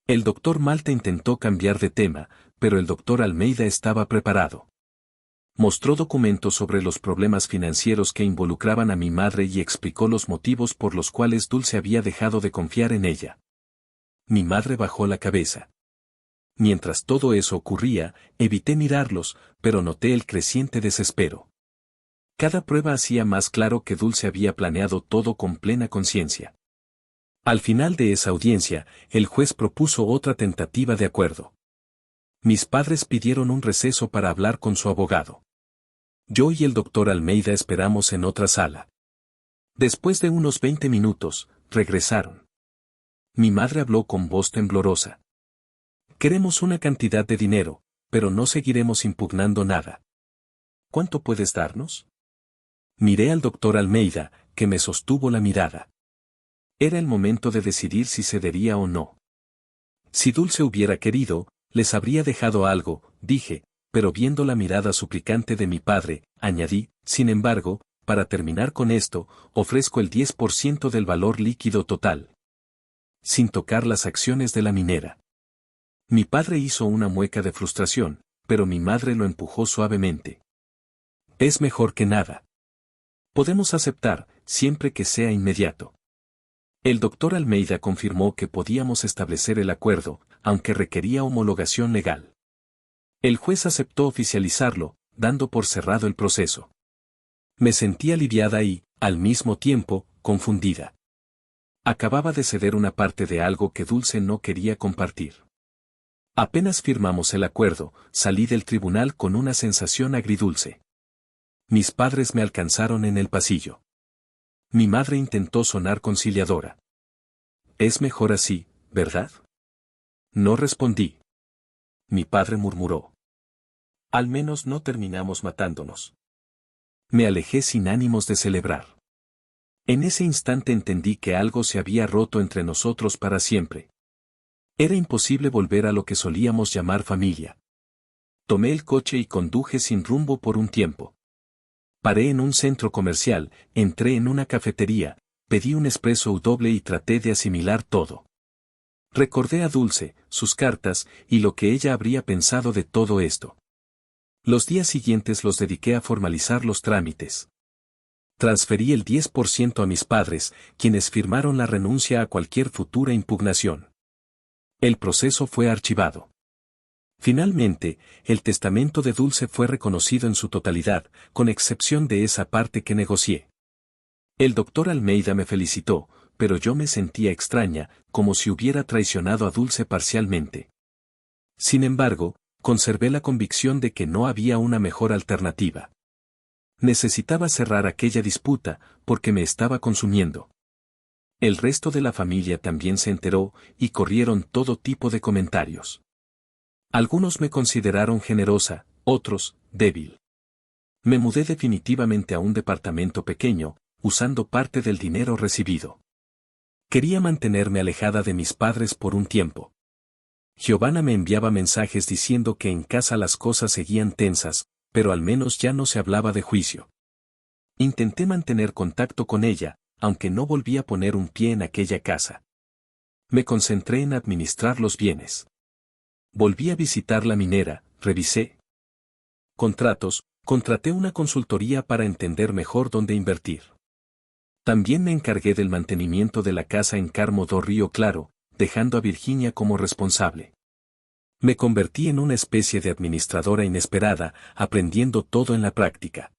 El doctor Malta intentó cambiar de tema, pero el doctor Almeida estaba preparado. Mostró documentos sobre los problemas financieros que involucraban a mi madre y explicó los motivos por los cuales Dulce había dejado de confiar en ella. Mi madre bajó la cabeza. Mientras todo eso ocurría, evité mirarlos, pero noté el creciente desespero. Cada prueba hacía más claro que Dulce había planeado todo con plena conciencia. Al final de esa audiencia, el juez propuso otra tentativa de acuerdo. Mis padres pidieron un receso para hablar con su abogado. Yo y el doctor Almeida esperamos en otra sala. Después de unos 20 minutos, regresaron. Mi madre habló con voz temblorosa. Queremos una cantidad de dinero, pero no seguiremos impugnando nada. ¿Cuánto puedes darnos? Miré al doctor Almeida, que me sostuvo la mirada. Era el momento de decidir si cedería o no. Si Dulce hubiera querido, les habría dejado algo, dije, pero viendo la mirada suplicante de mi padre, añadí, sin embargo, para terminar con esto, ofrezco el 10% del valor líquido total. Sin tocar las acciones de la minera. Mi padre hizo una mueca de frustración, pero mi madre lo empujó suavemente. Es mejor que nada. Podemos aceptar, siempre que sea inmediato. El doctor Almeida confirmó que podíamos establecer el acuerdo, aunque requería homologación legal. El juez aceptó oficializarlo, dando por cerrado el proceso. Me sentí aliviada y, al mismo tiempo, confundida. Acababa de ceder una parte de algo que Dulce no quería compartir. Apenas firmamos el acuerdo, salí del tribunal con una sensación agridulce. Mis padres me alcanzaron en el pasillo. Mi madre intentó sonar conciliadora. Es mejor así, ¿verdad? No respondí. Mi padre murmuró. Al menos no terminamos matándonos. Me alejé sin ánimos de celebrar. En ese instante entendí que algo se había roto entre nosotros para siempre. Era imposible volver a lo que solíamos llamar familia. Tomé el coche y conduje sin rumbo por un tiempo. Paré en un centro comercial, entré en una cafetería, pedí un espresso doble y traté de asimilar todo. Recordé a Dulce, sus cartas, y lo que ella habría pensado de todo esto. Los días siguientes los dediqué a formalizar los trámites. Transferí el 10% a mis padres, quienes firmaron la renuncia a cualquier futura impugnación. El proceso fue archivado. Finalmente, el testamento de Dulce fue reconocido en su totalidad, con excepción de esa parte que negocié. El doctor Almeida me felicitó, pero yo me sentía extraña, como si hubiera traicionado a Dulce parcialmente. Sin embargo, conservé la convicción de que no había una mejor alternativa. Necesitaba cerrar aquella disputa, porque me estaba consumiendo. El resto de la familia también se enteró, y corrieron todo tipo de comentarios. Algunos me consideraron generosa, otros, débil. Me mudé definitivamente a un departamento pequeño, usando parte del dinero recibido. Quería mantenerme alejada de mis padres por un tiempo. Giovanna me enviaba mensajes diciendo que en casa las cosas seguían tensas, pero al menos ya no se hablaba de juicio. Intenté mantener contacto con ella, aunque no volví a poner un pie en aquella casa. Me concentré en administrar los bienes. Volví a visitar la minera, revisé contratos, contraté una consultoría para entender mejor dónde invertir. También me encargué del mantenimiento de la casa en Carmo do Río Claro, dejando a Virginia como responsable. Me convertí en una especie de administradora inesperada, aprendiendo todo en la práctica.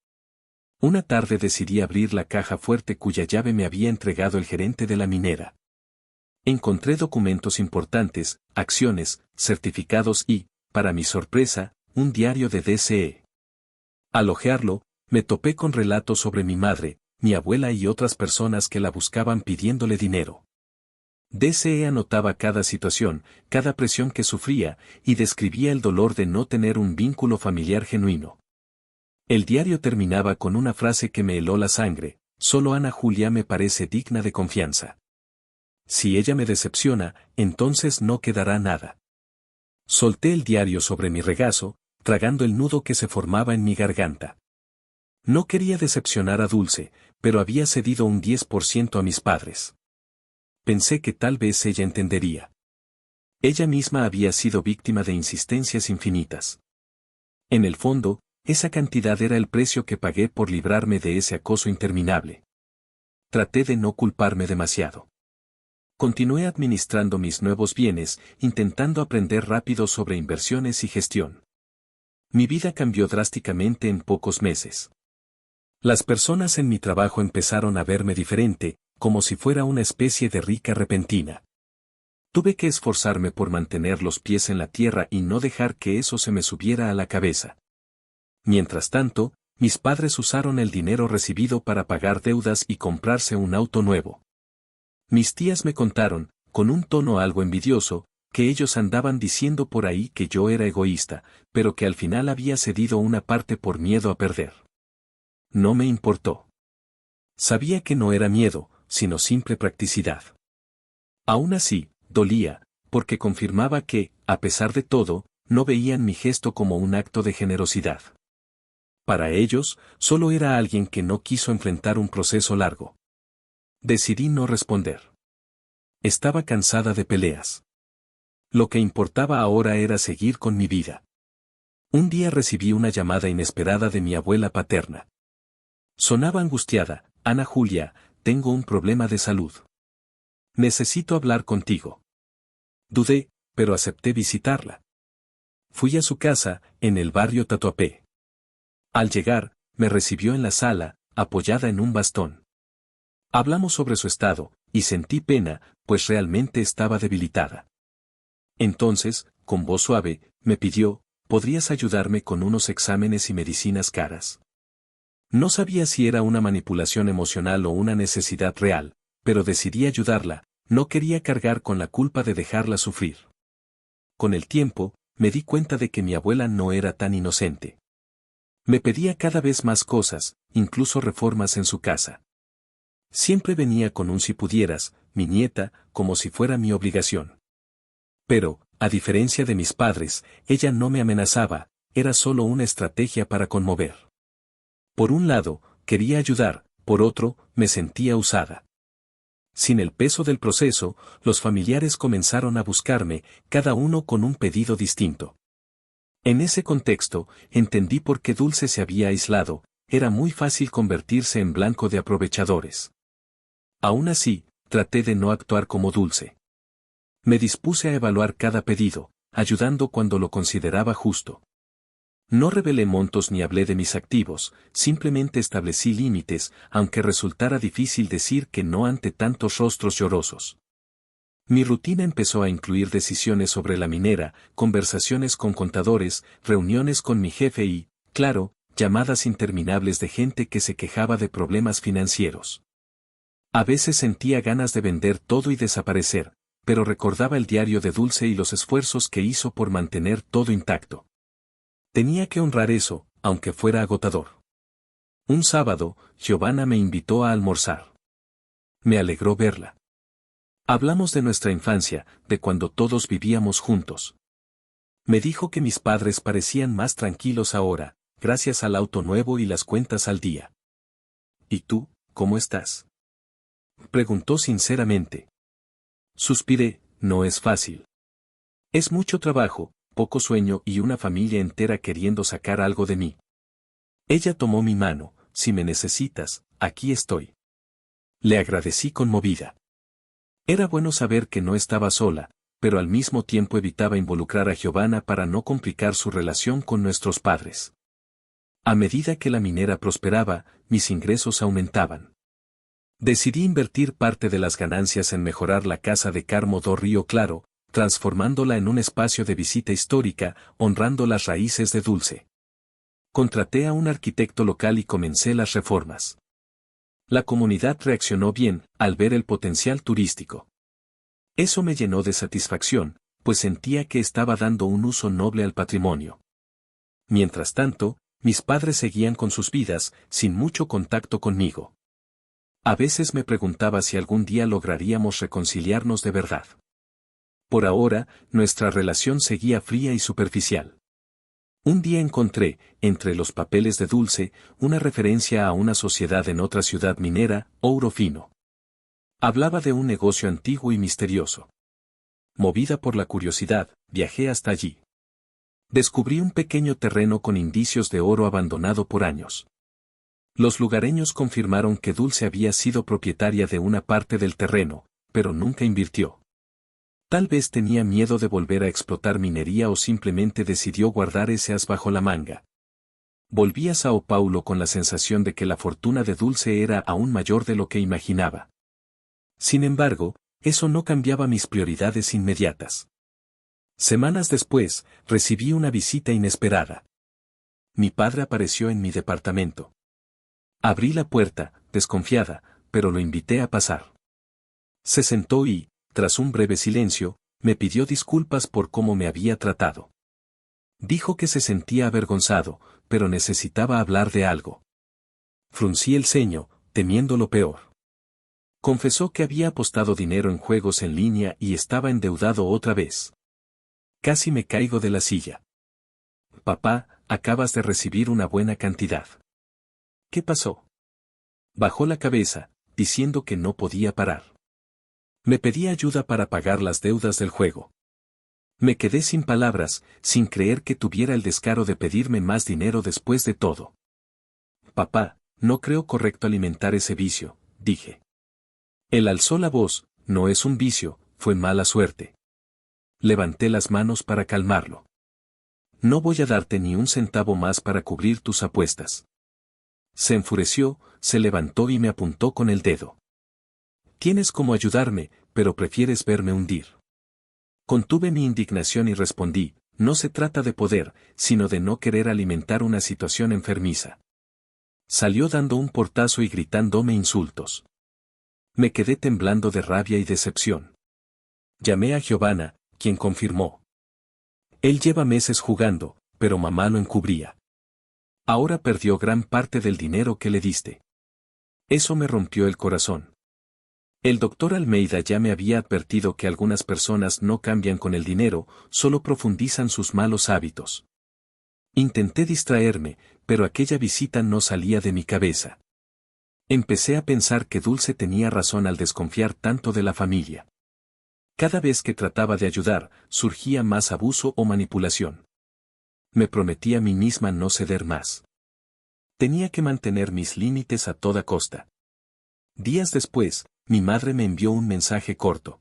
Una tarde decidí abrir la caja fuerte cuya llave me había entregado el gerente de la minera. Encontré documentos importantes, acciones, certificados y, para mi sorpresa, un diario de DCE. Al hojearlo, me topé con relatos sobre mi madre, mi abuela y otras personas que la buscaban pidiéndole dinero. DCE anotaba cada situación, cada presión que sufría, y describía el dolor de no tener un vínculo familiar genuino. El diario terminaba con una frase que me heló la sangre: solo Ana Julia me parece digna de confianza. Si ella me decepciona, entonces no quedará nada. Solté el diario sobre mi regazo, tragando el nudo que se formaba en mi garganta. No quería decepcionar a Dulce, pero había cedido un 10% a mis padres. Pensé que tal vez ella entendería. Ella misma había sido víctima de insistencias infinitas. En el fondo, esa cantidad era el precio que pagué por librarme de ese acoso interminable. Traté de no culparme demasiado. Continué administrando mis nuevos bienes, intentando aprender rápido sobre inversiones y gestión. Mi vida cambió drásticamente en pocos meses. Las personas en mi trabajo empezaron a verme diferente, como si fuera una especie de rica repentina. Tuve que esforzarme por mantener los pies en la tierra y no dejar que eso se me subiera a la cabeza. Mientras tanto, mis padres usaron el dinero recibido para pagar deudas y comprarse un auto nuevo. Mis tías me contaron, con un tono algo envidioso, que ellos andaban diciendo por ahí que yo era egoísta, pero que al final había cedido una parte por miedo a perder. No me importó. Sabía que no era miedo, sino simple practicidad. Aún así, dolía, porque confirmaba que, a pesar de todo, no veían mi gesto como un acto de generosidad. Para ellos, solo era alguien que no quiso enfrentar un proceso largo. Decidí no responder. Estaba cansada de peleas. Lo que importaba ahora era seguir con mi vida. Un día recibí una llamada inesperada de mi abuela paterna. Sonaba angustiada: Ana Julia, tengo un problema de salud. Necesito hablar contigo. Dudé, pero acepté visitarla. Fui a su casa, en el barrio Tatuapé. Al llegar, me recibió en la sala, apoyada en un bastón. Hablamos sobre su estado, y sentí pena, pues realmente estaba debilitada. Entonces, con voz suave, me pidió, ¿podrías ayudarme con unos exámenes y medicinas caras? No sabía si era una manipulación emocional o una necesidad real, pero decidí ayudarla, no quería cargar con la culpa de dejarla sufrir. Con el tiempo, me di cuenta de que mi abuela no era tan inocente. Me pedía cada vez más cosas, incluso reformas en su casa. Siempre venía con un si pudieras, mi nieta, como si fuera mi obligación. Pero, a diferencia de mis padres, ella no me amenazaba, era solo una estrategia para conmover. Por un lado, quería ayudar, por otro, me sentía usada. Sin el peso del proceso, los familiares comenzaron a buscarme, cada uno con un pedido distinto. En ese contexto, entendí por qué Dulce se había aislado, era muy fácil convertirse en blanco de aprovechadores. Aún así, traté de no actuar como Dulce. Me dispuse a evaluar cada pedido, ayudando cuando lo consideraba justo. No revelé montos ni hablé de mis activos, simplemente establecí límites, aunque resultara difícil decir que no ante tantos rostros llorosos. Mi rutina empezó a incluir decisiones sobre la minera, conversaciones con contadores, reuniones con mi jefe y, claro, llamadas interminables de gente que se quejaba de problemas financieros. A veces sentía ganas de vender todo y desaparecer, pero recordaba el diario de Dulce y los esfuerzos que hizo por mantener todo intacto. Tenía que honrar eso, aunque fuera agotador. Un sábado, Giovanna me invitó a almorzar. Me alegró verla. Hablamos de nuestra infancia, de cuando todos vivíamos juntos. Me dijo que mis padres parecían más tranquilos ahora, gracias al auto nuevo y las cuentas al día. ¿Y tú, cómo estás? Preguntó sinceramente. Suspiré, no es fácil. Es mucho trabajo, poco sueño y una familia entera queriendo sacar algo de mí. Ella tomó mi mano, si me necesitas, aquí estoy. Le agradecí conmovida. Era bueno saber que no estaba sola, pero al mismo tiempo evitaba involucrar a Giovanna para no complicar su relación con nuestros padres. A medida que la minera prosperaba, mis ingresos aumentaban. Decidí invertir parte de las ganancias en mejorar la casa de Carmo do Río Claro, transformándola en un espacio de visita histórica, honrando las raíces de Dulce. Contraté a un arquitecto local y comencé las reformas. La comunidad reaccionó bien al ver el potencial turístico. Eso me llenó de satisfacción, pues sentía que estaba dando un uso noble al patrimonio. Mientras tanto, mis padres seguían con sus vidas, sin mucho contacto conmigo. A veces me preguntaba si algún día lograríamos reconciliarnos de verdad. Por ahora, nuestra relación seguía fría y superficial. Un día encontré, entre los papeles de Dulce, una referencia a una sociedad en otra ciudad minera, Ouro Fino. Hablaba de un negocio antiguo y misterioso. Movida por la curiosidad, viajé hasta allí. Descubrí un pequeño terreno con indicios de oro abandonado por años. Los lugareños confirmaron que Dulce había sido propietaria de una parte del terreno, pero nunca invirtió. Tal vez tenía miedo de volver a explotar minería o simplemente decidió guardar ese as bajo la manga. Volví a Sao Paulo con la sensación de que la fortuna de Dulce era aún mayor de lo que imaginaba. Sin embargo, eso no cambiaba mis prioridades inmediatas. Semanas después, recibí una visita inesperada. Mi padre apareció en mi departamento. Abrí la puerta, desconfiada, pero lo invité a pasar. Se sentó y, tras un breve silencio, me pidió disculpas por cómo me había tratado. Dijo que se sentía avergonzado, pero necesitaba hablar de algo. Fruncí el ceño, temiendo lo peor. Confesó que había apostado dinero en juegos en línea y estaba endeudado otra vez. Casi me caigo de la silla. Papá, acabas de recibir una buena cantidad. ¿Qué pasó? Bajó la cabeza, diciendo que no podía parar. Me pedía ayuda para pagar las deudas del juego. Me quedé sin palabras, sin creer que tuviera el descaro de pedirme más dinero después de todo. Papá, no creo correcto alimentar ese vicio, dije. Él alzó la voz, no es un vicio, fue mala suerte. Levanté las manos para calmarlo. No voy a darte ni un centavo más para cubrir tus apuestas. Se enfureció, se levantó y me apuntó con el dedo. Tienes cómo ayudarme, pero prefieres verme hundir. Contuve mi indignación y respondí, no se trata de poder, sino de no querer alimentar una situación enfermiza. Salió dando un portazo y gritándome insultos. Me quedé temblando de rabia y decepción. Llamé a Giovanna, quien confirmó. Él lleva meses jugando, pero mamá lo encubría. Ahora perdió gran parte del dinero que le diste. Eso me rompió el corazón. El doctor Almeida ya me había advertido que algunas personas no cambian con el dinero, solo profundizan sus malos hábitos. Intenté distraerme, pero aquella visita no salía de mi cabeza. Empecé a pensar que Dulce tenía razón al desconfiar tanto de la familia. Cada vez que trataba de ayudar, surgía más abuso o manipulación. Me prometí a mí misma no ceder más. Tenía que mantener mis límites a toda costa. Días después, mi madre me envió un mensaje corto.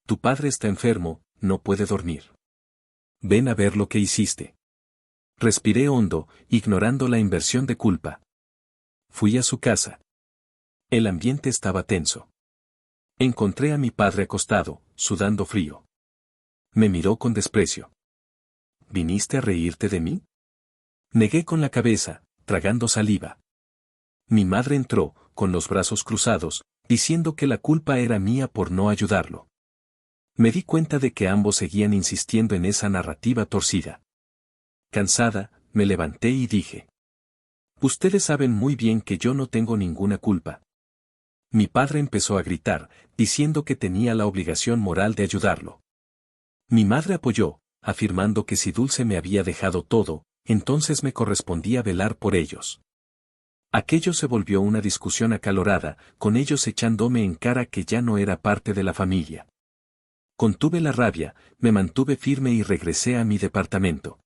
Tu padre está enfermo, no puede dormir. Ven a ver lo que hiciste. Respiré hondo, ignorando la inversión de culpa. Fui a su casa. El ambiente estaba tenso. Encontré a mi padre acostado, sudando frío. Me miró con desprecio. ¿Viniste a reírte de mí? Negué con la cabeza, tragando saliva. Mi madre entró, con los brazos cruzados, diciendo que la culpa era mía por no ayudarlo. Me di cuenta de que ambos seguían insistiendo en esa narrativa torcida. Cansada, me levanté y dije. Ustedes saben muy bien que yo no tengo ninguna culpa. Mi padre empezó a gritar, diciendo que tenía la obligación moral de ayudarlo. Mi madre apoyó, afirmando que si Dulce me había dejado todo, entonces me correspondía velar por ellos. Aquello se volvió una discusión acalorada, con ellos echándome en cara que ya no era parte de la familia. Contuve la rabia, me mantuve firme y regresé a mi departamento.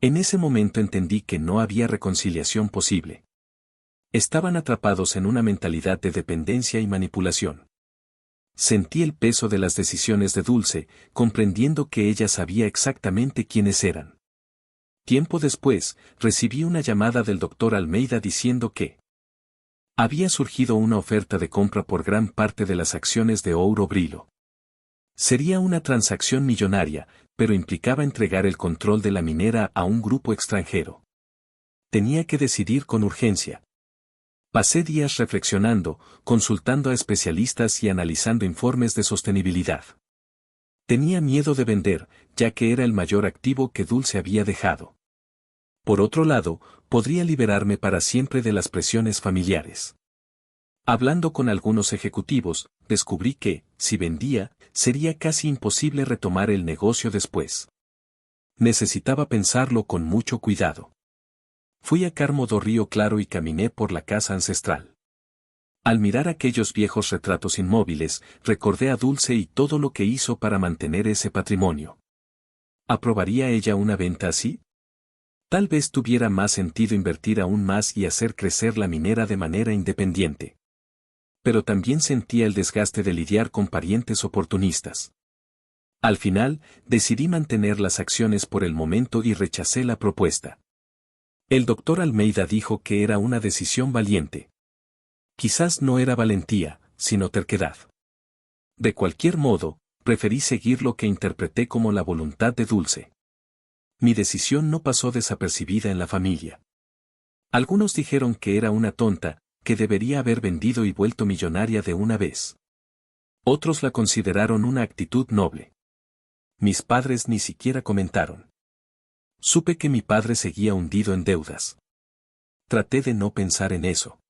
En ese momento entendí que no había reconciliación posible. Estaban atrapados en una mentalidad de dependencia y manipulación. Sentí el peso de las decisiones de Dulce, comprendiendo que ella sabía exactamente quiénes eran. Tiempo después, recibí una llamada del doctor Almeida diciendo que había surgido una oferta de compra por gran parte de las acciones de Ouro Brilo. Sería una transacción millonaria, pero implicaba entregar el control de la minera a un grupo extranjero. Tenía que decidir con urgencia. Pasé días reflexionando, consultando a especialistas y analizando informes de sostenibilidad. Tenía miedo de vender, ya que era el mayor activo que Dulce había dejado. Por otro lado, podría liberarme para siempre de las presiones familiares. Hablando con algunos ejecutivos, descubrí que, si vendía, sería casi imposible retomar el negocio después. Necesitaba pensarlo con mucho cuidado. Fui a Carmo do Río Claro y caminé por la casa ancestral. Al mirar aquellos viejos retratos inmóviles, recordé a Dulce y todo lo que hizo para mantener ese patrimonio. ¿Aprobaría ella una venta así? Tal vez tuviera más sentido invertir aún más y hacer crecer la minera de manera independiente. Pero también sentía el desgaste de lidiar con parientes oportunistas. Al final, decidí mantener las acciones por el momento y rechacé la propuesta. El doctor Almeida dijo que era una decisión valiente. Quizás no era valentía, sino terquedad. De cualquier modo, preferí seguir lo que interpreté como la voluntad de Dulce. Mi decisión no pasó desapercibida en la familia. Algunos dijeron que era una tonta, que debería haber vendido y vuelto millonaria de una vez. Otros la consideraron una actitud noble. Mis padres ni siquiera comentaron. Supe que mi padre seguía hundido en deudas. Traté de no pensar en eso.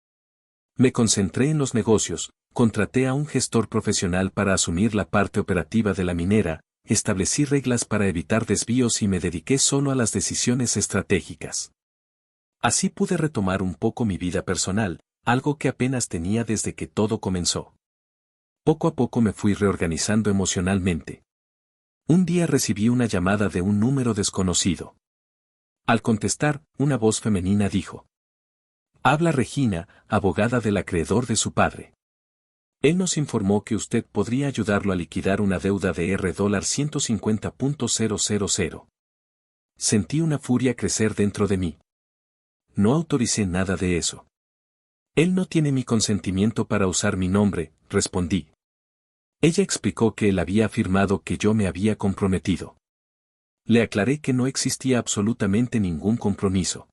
Me concentré en los negocios, contraté a un gestor profesional para asumir la parte operativa de la minera, establecí reglas para evitar desvíos y me dediqué solo a las decisiones estratégicas. Así pude retomar un poco mi vida personal, algo que apenas tenía desde que todo comenzó. Poco a poco me fui reorganizando emocionalmente. Un día recibí una llamada de un número desconocido. Al contestar, una voz femenina dijo: Habla Regina, abogada del acreedor de su padre. Él nos informó que usted podría ayudarlo a liquidar una deuda de $150,000. Sentí una furia crecer dentro de mí. No autoricé nada de eso. Él no tiene mi consentimiento para usar mi nombre, respondí. Ella explicó que él había afirmado que yo me había comprometido. Le aclaré que no existía absolutamente ningún compromiso.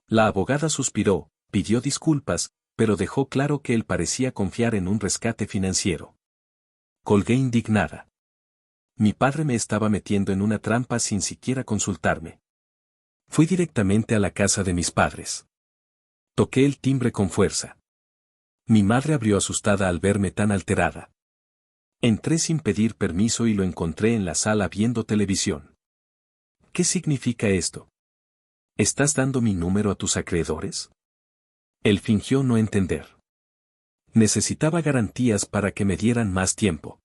La abogada suspiró, pidió disculpas, pero dejó claro que él parecía confiar en un rescate financiero. Colgué indignada. Mi padre me estaba metiendo en una trampa sin siquiera consultarme. Fui directamente a la casa de mis padres. Toqué el timbre con fuerza. Mi madre abrió asustada al verme tan alterada. Entré sin pedir permiso y lo encontré en la sala viendo televisión. ¿Qué significa esto? ¿Estás dando mi número a tus acreedores? Él fingió no entender. Necesitaba garantías para que me dieran más tiempo.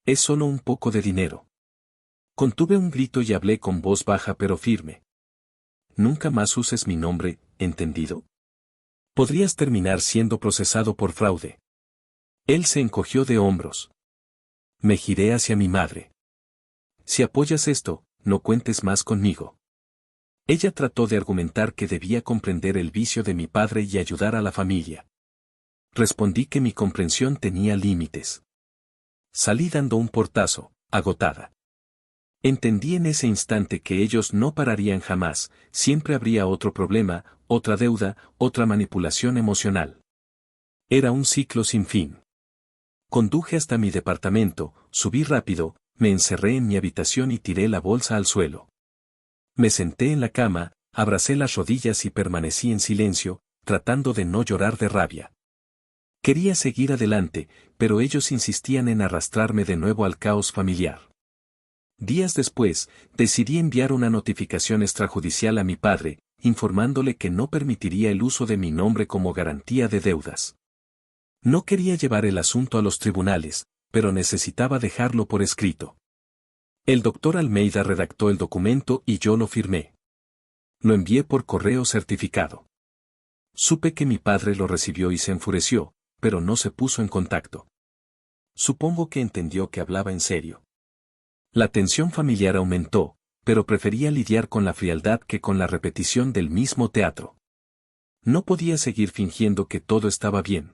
Es solo un poco de dinero. Contuve un grito y hablé con voz baja pero firme. Nunca más uses mi nombre, ¿entendido? Podrías terminar siendo procesado por fraude. Él se encogió de hombros. Me giré hacia mi madre. Si apoyas esto, no cuentes más conmigo. Ella trató de argumentar que debía comprender el vicio de mi padre y ayudar a la familia. Respondí que mi comprensión tenía límites. Salí dando un portazo, agotada. Entendí en ese instante que ellos no pararían jamás, siempre habría otro problema, otra deuda, otra manipulación emocional. Era un ciclo sin fin. Conduje hasta mi departamento, subí rápido, me encerré en mi habitación y tiré la bolsa al suelo. Me senté en la cama, abracé las rodillas y permanecí en silencio, tratando de no llorar de rabia. Quería seguir adelante, pero ellos insistían en arrastrarme de nuevo al caos familiar. Días después, decidí enviar una notificación extrajudicial a mi padre, informándole que no permitiría el uso de mi nombre como garantía de deudas. No quería llevar el asunto a los tribunales, pero necesitaba dejarlo por escrito. El doctor Almeida redactó el documento y yo lo firmé. Lo envié por correo certificado. Supe que mi padre lo recibió y se enfureció, pero no se puso en contacto. Supongo que entendió que hablaba en serio. La tensión familiar aumentó, pero prefería lidiar con la frialdad que con la repetición del mismo teatro. No podía seguir fingiendo que todo estaba bien.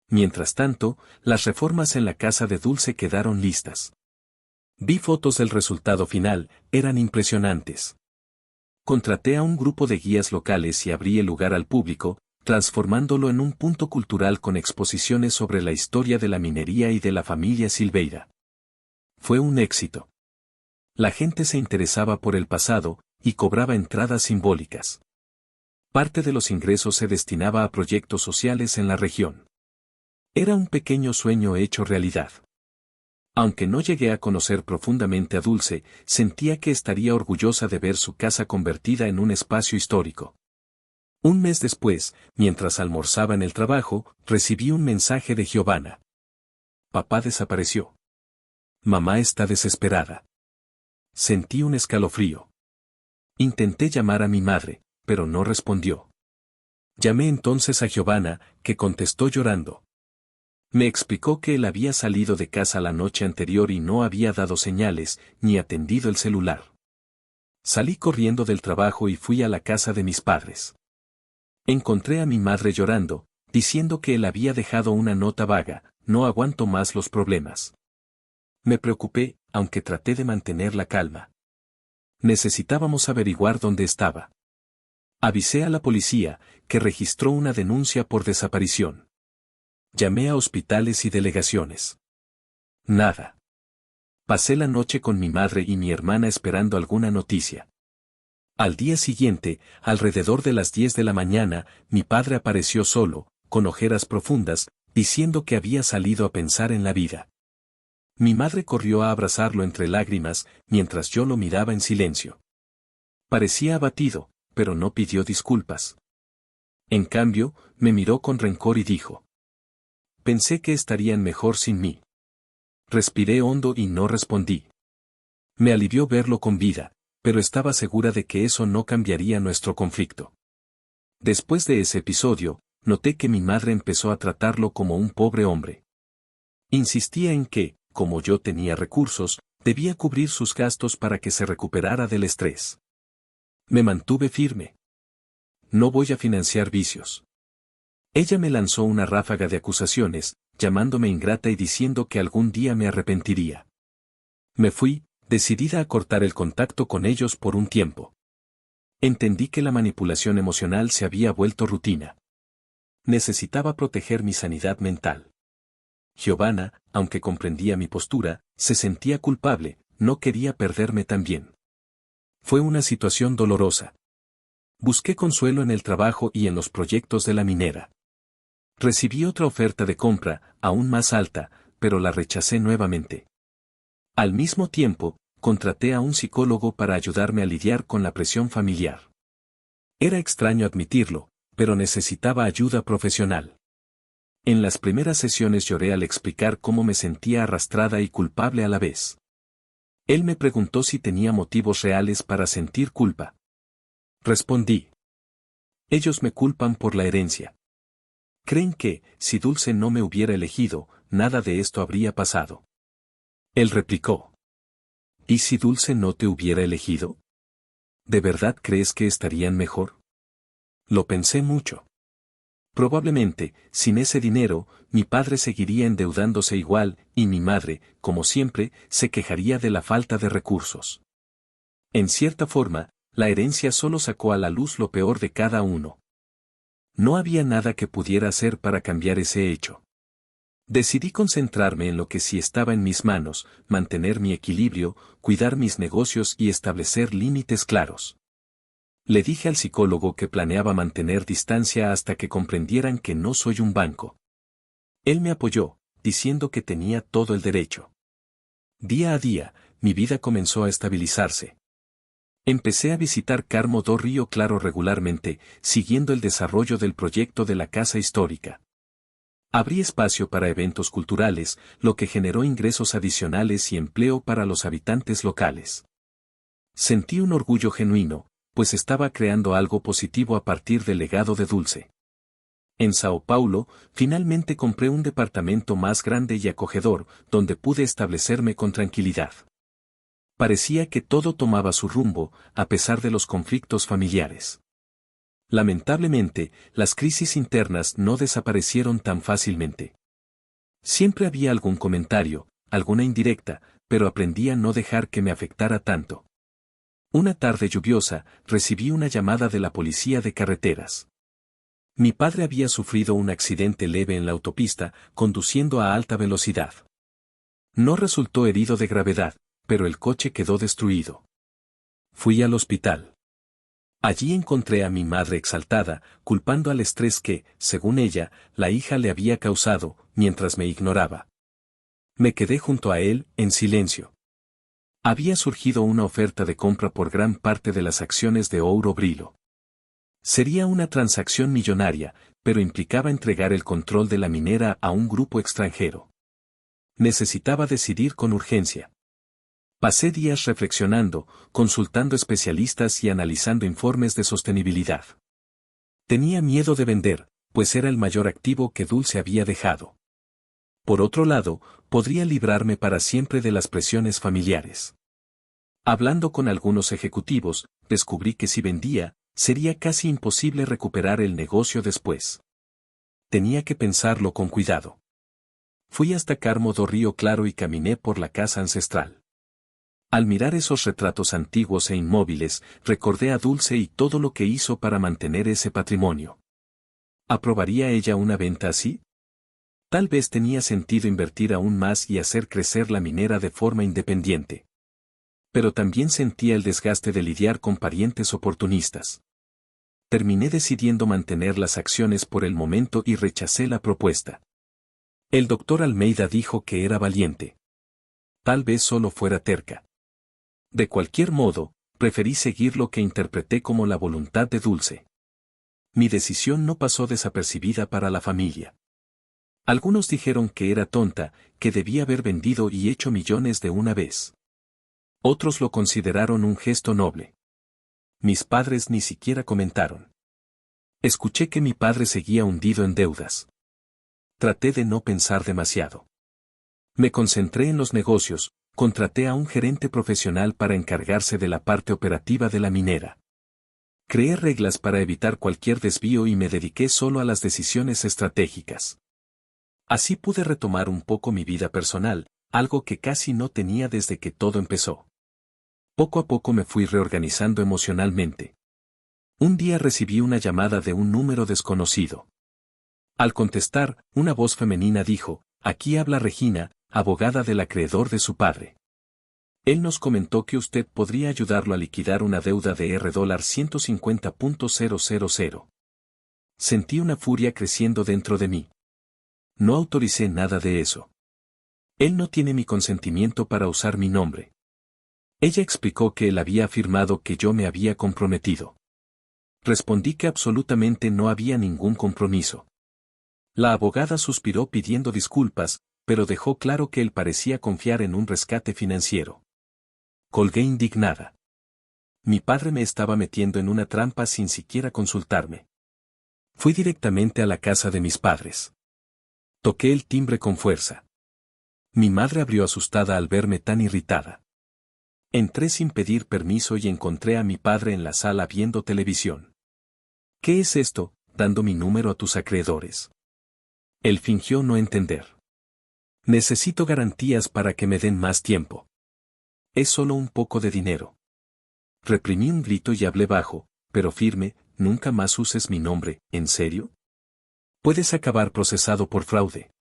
Mientras tanto, las reformas en la casa de Dulce quedaron listas. Vi fotos del resultado final, eran impresionantes. Contraté a un grupo de guías locales y abrí el lugar al público, transformándolo en un punto cultural con exposiciones sobre la historia de la minería y de la familia Silveira. Fue un éxito. La gente se interesaba por el pasado, y cobraba entradas simbólicas. Parte de los ingresos se destinaba a proyectos sociales en la región. Era un pequeño sueño hecho realidad. Aunque no llegué a conocer profundamente a Dulce, sentía que estaría orgullosa de ver su casa convertida en un espacio histórico. Un mes después, mientras almorzaba en el trabajo, recibí un mensaje de Giovanna. Papá desapareció. Mamá está desesperada. Sentí un escalofrío. Intenté llamar a mi madre, pero no respondió. Llamé entonces a Giovanna, que contestó llorando. Me explicó que él había salido de casa la noche anterior y no había dado señales, ni atendido el celular. Salí corriendo del trabajo y fui a la casa de mis padres. Encontré a mi madre llorando, diciendo que él había dejado una nota vaga, no aguanto más los problemas. Me preocupé, aunque traté de mantener la calma. Necesitábamos averiguar dónde estaba. Avisé a la policía, que registró una denuncia por desaparición. Llamé a hospitales y delegaciones. Nada. Pasé la noche con mi madre y mi hermana esperando alguna noticia. Al día siguiente, alrededor de las 10 de la mañana, mi padre apareció solo, con ojeras profundas, diciendo que había salido a pensar en la vida. Mi madre corrió a abrazarlo entre lágrimas, mientras yo lo miraba en silencio. Parecía abatido, pero no pidió disculpas. En cambio, me miró con rencor y dijo: pensé que estarían mejor sin mí. Respiré hondo y no respondí. Me alivió verlo con vida, pero estaba segura de que eso no cambiaría nuestro conflicto. Después de ese episodio, noté que mi madre empezó a tratarlo como un pobre hombre. Insistía en que, como yo tenía recursos, debía cubrir sus gastos para que se recuperara del estrés. Me mantuve firme. No voy a financiar vicios. Ella me lanzó una ráfaga de acusaciones, llamándome ingrata y diciendo que algún día me arrepentiría. Me fui, decidida a cortar el contacto con ellos por un tiempo. Entendí que la manipulación emocional se había vuelto rutina. Necesitaba proteger mi sanidad mental. Giovanna, aunque comprendía mi postura, se sentía culpable, no quería perderme también. Fue una situación dolorosa. Busqué consuelo en el trabajo y en los proyectos de la minera. Recibí otra oferta de compra, aún más alta, pero la rechacé nuevamente. Al mismo tiempo, contraté a un psicólogo para ayudarme a lidiar con la presión familiar. Era extraño admitirlo, pero necesitaba ayuda profesional. En las primeras sesiones lloré al explicar cómo me sentía arrastrada y culpable a la vez. Él me preguntó si tenía motivos reales para sentir culpa. Respondí. Ellos me culpan por la herencia. Creen que, si Dulce no me hubiera elegido, nada de esto habría pasado. Él replicó. ¿Y si Dulce no te hubiera elegido? ¿De verdad crees que estarían mejor? Lo pensé mucho. Probablemente, sin ese dinero, mi padre seguiría endeudándose igual, y mi madre, como siempre, se quejaría de la falta de recursos. En cierta forma, la herencia solo sacó a la luz lo peor de cada uno. No había nada que pudiera hacer para cambiar ese hecho. Decidí concentrarme en lo que sí estaba en mis manos, mantener mi equilibrio, cuidar mis negocios y establecer límites claros. Le dije al psicólogo que planeaba mantener distancia hasta que comprendieran que no soy un banco. Él me apoyó, diciendo que tenía todo el derecho. Día a día, mi vida comenzó a estabilizarse. Empecé a visitar Carmo do Río Claro regularmente, siguiendo el desarrollo del proyecto de la casa histórica. Abrí espacio para eventos culturales, lo que generó ingresos adicionales y empleo para los habitantes locales. Sentí un orgullo genuino, pues estaba creando algo positivo a partir del legado de Dulce. En Sao Paulo, finalmente compré un departamento más grande y acogedor, donde pude establecerme con tranquilidad. Parecía que todo tomaba su rumbo, a pesar de los conflictos familiares. Lamentablemente, las crisis internas no desaparecieron tan fácilmente. Siempre había algún comentario, alguna indirecta, pero aprendí a no dejar que me afectara tanto. Una tarde lluviosa, recibí una llamada de la policía de carreteras. Mi padre había sufrido un accidente leve en la autopista, conduciendo a alta velocidad. No resultó herido de gravedad, pero el coche quedó destruido. Fui al hospital. Allí encontré a mi madre exaltada, culpando al estrés que, según ella, la hija le había causado, mientras me ignoraba. Me quedé junto a él, en silencio. Había surgido una oferta de compra por gran parte de las acciones de Ouro Brilo. Sería una transacción millonaria, pero implicaba entregar el control de la minera a un grupo extranjero. Necesitaba decidir con urgencia. Pasé días reflexionando, consultando especialistas y analizando informes de sostenibilidad. Tenía miedo de vender, pues era el mayor activo que Dulce había dejado. Por otro lado, podría librarme para siempre de las presiones familiares. Hablando con algunos ejecutivos, descubrí que si vendía, sería casi imposible recuperar el negocio después. Tenía que pensarlo con cuidado. Fui hasta Carmo do Río Claro y caminé por la casa ancestral. Al mirar esos retratos antiguos e inmóviles, recordé a Dulce y todo lo que hizo para mantener ese patrimonio. ¿Aprobaría ella una venta así? Tal vez tenía sentido invertir aún más y hacer crecer la minera de forma independiente. Pero también sentía el desgaste de lidiar con parientes oportunistas. Terminé decidiendo mantener las acciones por el momento y rechacé la propuesta. El doctor Almeida dijo que era valiente. Tal vez solo fuera terca. De cualquier modo, preferí seguir lo que interpreté como la voluntad de Dulce. Mi decisión no pasó desapercibida para la familia. Algunos dijeron que era tonta, que debía haber vendido y hecho millones de una vez. Otros lo consideraron un gesto noble. Mis padres ni siquiera comentaron. Escuché que mi padre seguía hundido en deudas. Traté de no pensar demasiado. Me concentré en los negocios, contraté a un gerente profesional para encargarse de la parte operativa de la minera. Creé reglas para evitar cualquier desvío y me dediqué solo a las decisiones estratégicas. Así pude retomar un poco mi vida personal, algo que casi no tenía desde que todo empezó. Poco a poco me fui reorganizando emocionalmente. Un día recibí una llamada de un número desconocido. Al contestar, una voz femenina dijo: «Aquí habla Regina, abogada del acreedor de su padre. Él nos comentó que usted podría ayudarlo a liquidar una deuda de $150,000. Sentí una furia creciendo dentro de mí. No autoricé nada de eso. Él no tiene mi consentimiento para usar mi nombre. Ella explicó que él había afirmado que yo me había comprometido. Respondí que absolutamente no había ningún compromiso. La abogada suspiró pidiendo disculpas, pero dejó claro que él parecía confiar en un rescate financiero. Colgué indignada. Mi padre me estaba metiendo en una trampa sin siquiera consultarme. Fui directamente a la casa de mis padres. Toqué el timbre con fuerza. Mi madre abrió asustada al verme tan irritada. Entré sin pedir permiso y encontré a mi padre en la sala viendo televisión. «¿Qué es esto, dando mi número a tus acreedores?» Él fingió no entender. «Necesito garantías para que me den más tiempo. Es solo un poco de dinero». Reprimí un grito y hablé bajo, pero firme: «Nunca más uses mi nombre, ¿en serio? Puedes acabar procesado por fraude».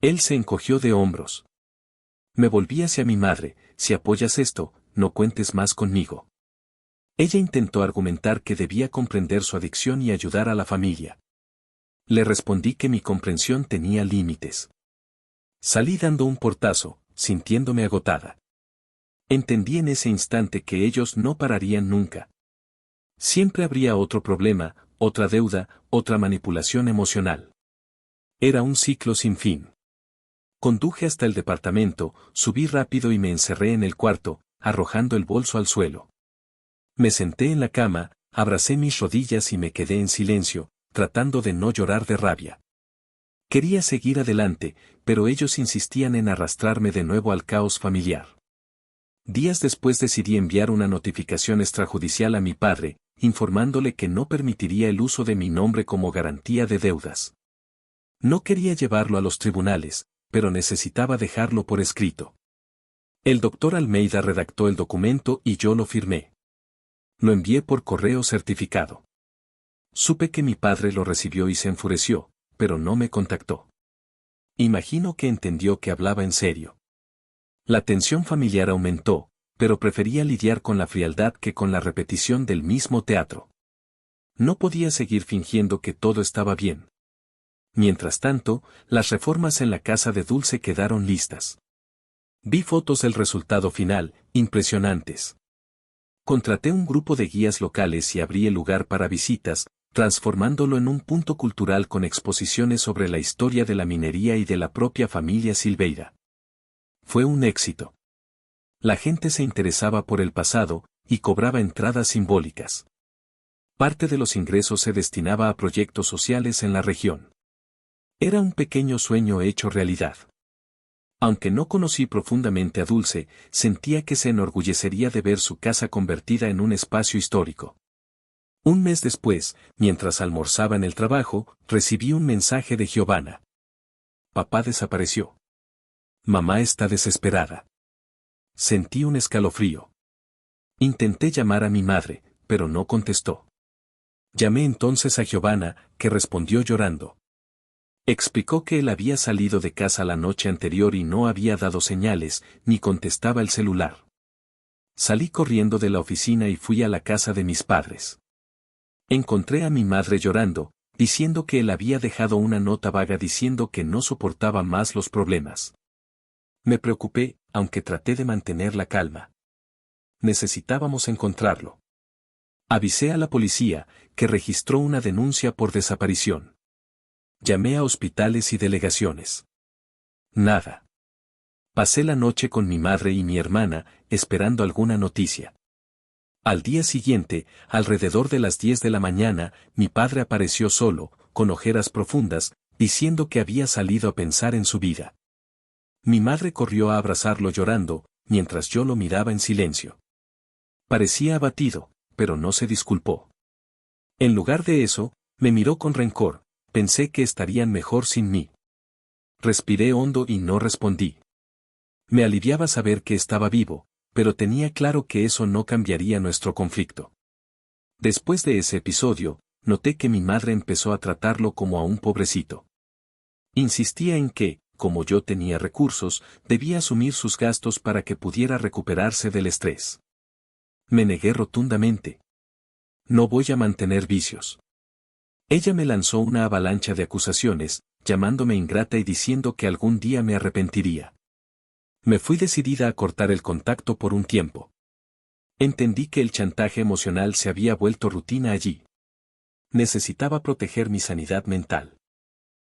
Él se encogió de hombros. Me volví hacia mi madre: «Si apoyas esto, no cuentes más conmigo». Ella intentó argumentar que debía comprender su adicción y ayudar a la familia. Le respondí que mi comprensión tenía límites. Salí dando un portazo, sintiéndome agotada. Entendí en ese instante que ellos no pararían nunca. Siempre habría otro problema, otra deuda, otra manipulación emocional. Era un ciclo sin fin. Conduje hasta el departamento, subí rápido y me encerré en el cuarto, arrojando el bolso al suelo. Me senté en la cama, abracé mis rodillas y me quedé en silencio, tratando de no llorar de rabia. Quería seguir adelante, pero ellos insistían en arrastrarme de nuevo al caos familiar. Días después decidí enviar una notificación extrajudicial a mi padre, informándole que no permitiría el uso de mi nombre como garantía de deudas. No quería llevarlo a los tribunales, pero necesitaba dejarlo por escrito. El doctor Almeida redactó el documento y yo lo firmé. Lo envié por correo certificado. Supe que mi padre lo recibió y se enfureció, pero no me contactó. Imagino que entendió que hablaba en serio. La tensión familiar aumentó, pero prefería lidiar con la frialdad que con la repetición del mismo teatro. No podía seguir fingiendo que todo estaba bien. Mientras tanto, las reformas en la casa de Dulce quedaron listas. Vi fotos del resultado final, impresionantes. Contraté un grupo de guías locales y abrí el lugar para visitas, transformándolo en un punto cultural con exposiciones sobre la historia de la minería y de la propia familia Silveira. Fue un éxito. La gente se interesaba por el pasado, y cobraba entradas simbólicas. Parte de los ingresos se destinaba a proyectos sociales en la región. Era un pequeño sueño hecho realidad. Aunque no conocí profundamente a Dulce, sentía que se enorgullecería de ver su casa convertida en un espacio histórico. Un mes después, mientras almorzaba en el trabajo, recibí un mensaje de Giovanna. Papá desapareció. Mamá está desesperada. Sentí un escalofrío. Intenté llamar a mi madre, pero no contestó. Llamé entonces a Giovanna, que respondió llorando. Explicó que él había salido de casa la noche anterior y no había dado señales, ni contestaba el celular. Salí corriendo de la oficina y fui a la casa de mis padres. Encontré a mi madre llorando, diciendo que él había dejado una nota vaga diciendo que no soportaba más los problemas. Me preocupé, aunque traté de mantener la calma. Necesitábamos encontrarlo. Avisé a la policía, que registró una denuncia por desaparición. Llamé a hospitales y delegaciones. Nada. Pasé la noche con mi madre y mi hermana, esperando alguna noticia. Al día siguiente, alrededor de las 10 de la mañana, mi padre apareció solo, con ojeras profundas, diciendo que había salido a pensar en su vida. Mi madre corrió a abrazarlo llorando, mientras yo lo miraba en silencio. Parecía abatido, pero no se disculpó. En lugar de eso, me miró con rencor, pensé que estarían mejor sin mí. Respiré hondo y no respondí. Me aliviaba saber que estaba vivo, pero tenía claro que eso no cambiaría nuestro conflicto. Después de ese episodio, noté que mi madre empezó a tratarlo como a un pobrecito. Insistía en que, como yo tenía recursos, debía asumir sus gastos para que pudiera recuperarse del estrés. Me negué rotundamente. No voy a mantener vicios. Ella me lanzó una avalancha de acusaciones, llamándome ingrata y diciendo que algún día me arrepentiría. Me fui decidida a cortar el contacto por un tiempo. Entendí que el chantaje emocional se había vuelto rutina allí. Necesitaba proteger mi sanidad mental.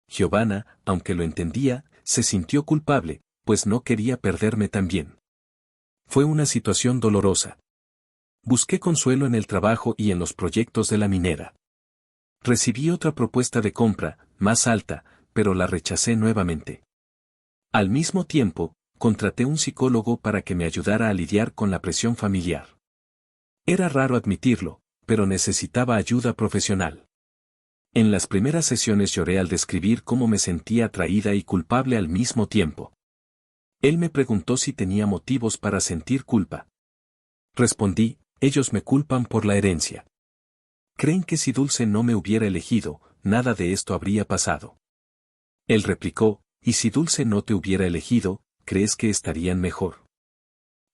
Giovanna, aunque lo entendía, se sintió culpable, pues no quería perderme también. Fue una situación dolorosa. Busqué consuelo en el trabajo y en los proyectos de la minera. Recibí otra propuesta de compra, más alta, pero la rechacé nuevamente. Al mismo tiempo, contraté un psicólogo para que me ayudara a lidiar con la presión familiar. Era raro admitirlo, pero necesitaba ayuda profesional. En las primeras sesiones lloré al describir cómo me sentía atraída y culpable al mismo tiempo. Él me preguntó si tenía motivos para sentir culpa. Respondí, ellos me culpan por la herencia. Creen que si Dulce no me hubiera elegido, nada de esto habría pasado. Él replicó, ¿y si Dulce no te hubiera elegido, crees que estarían mejor?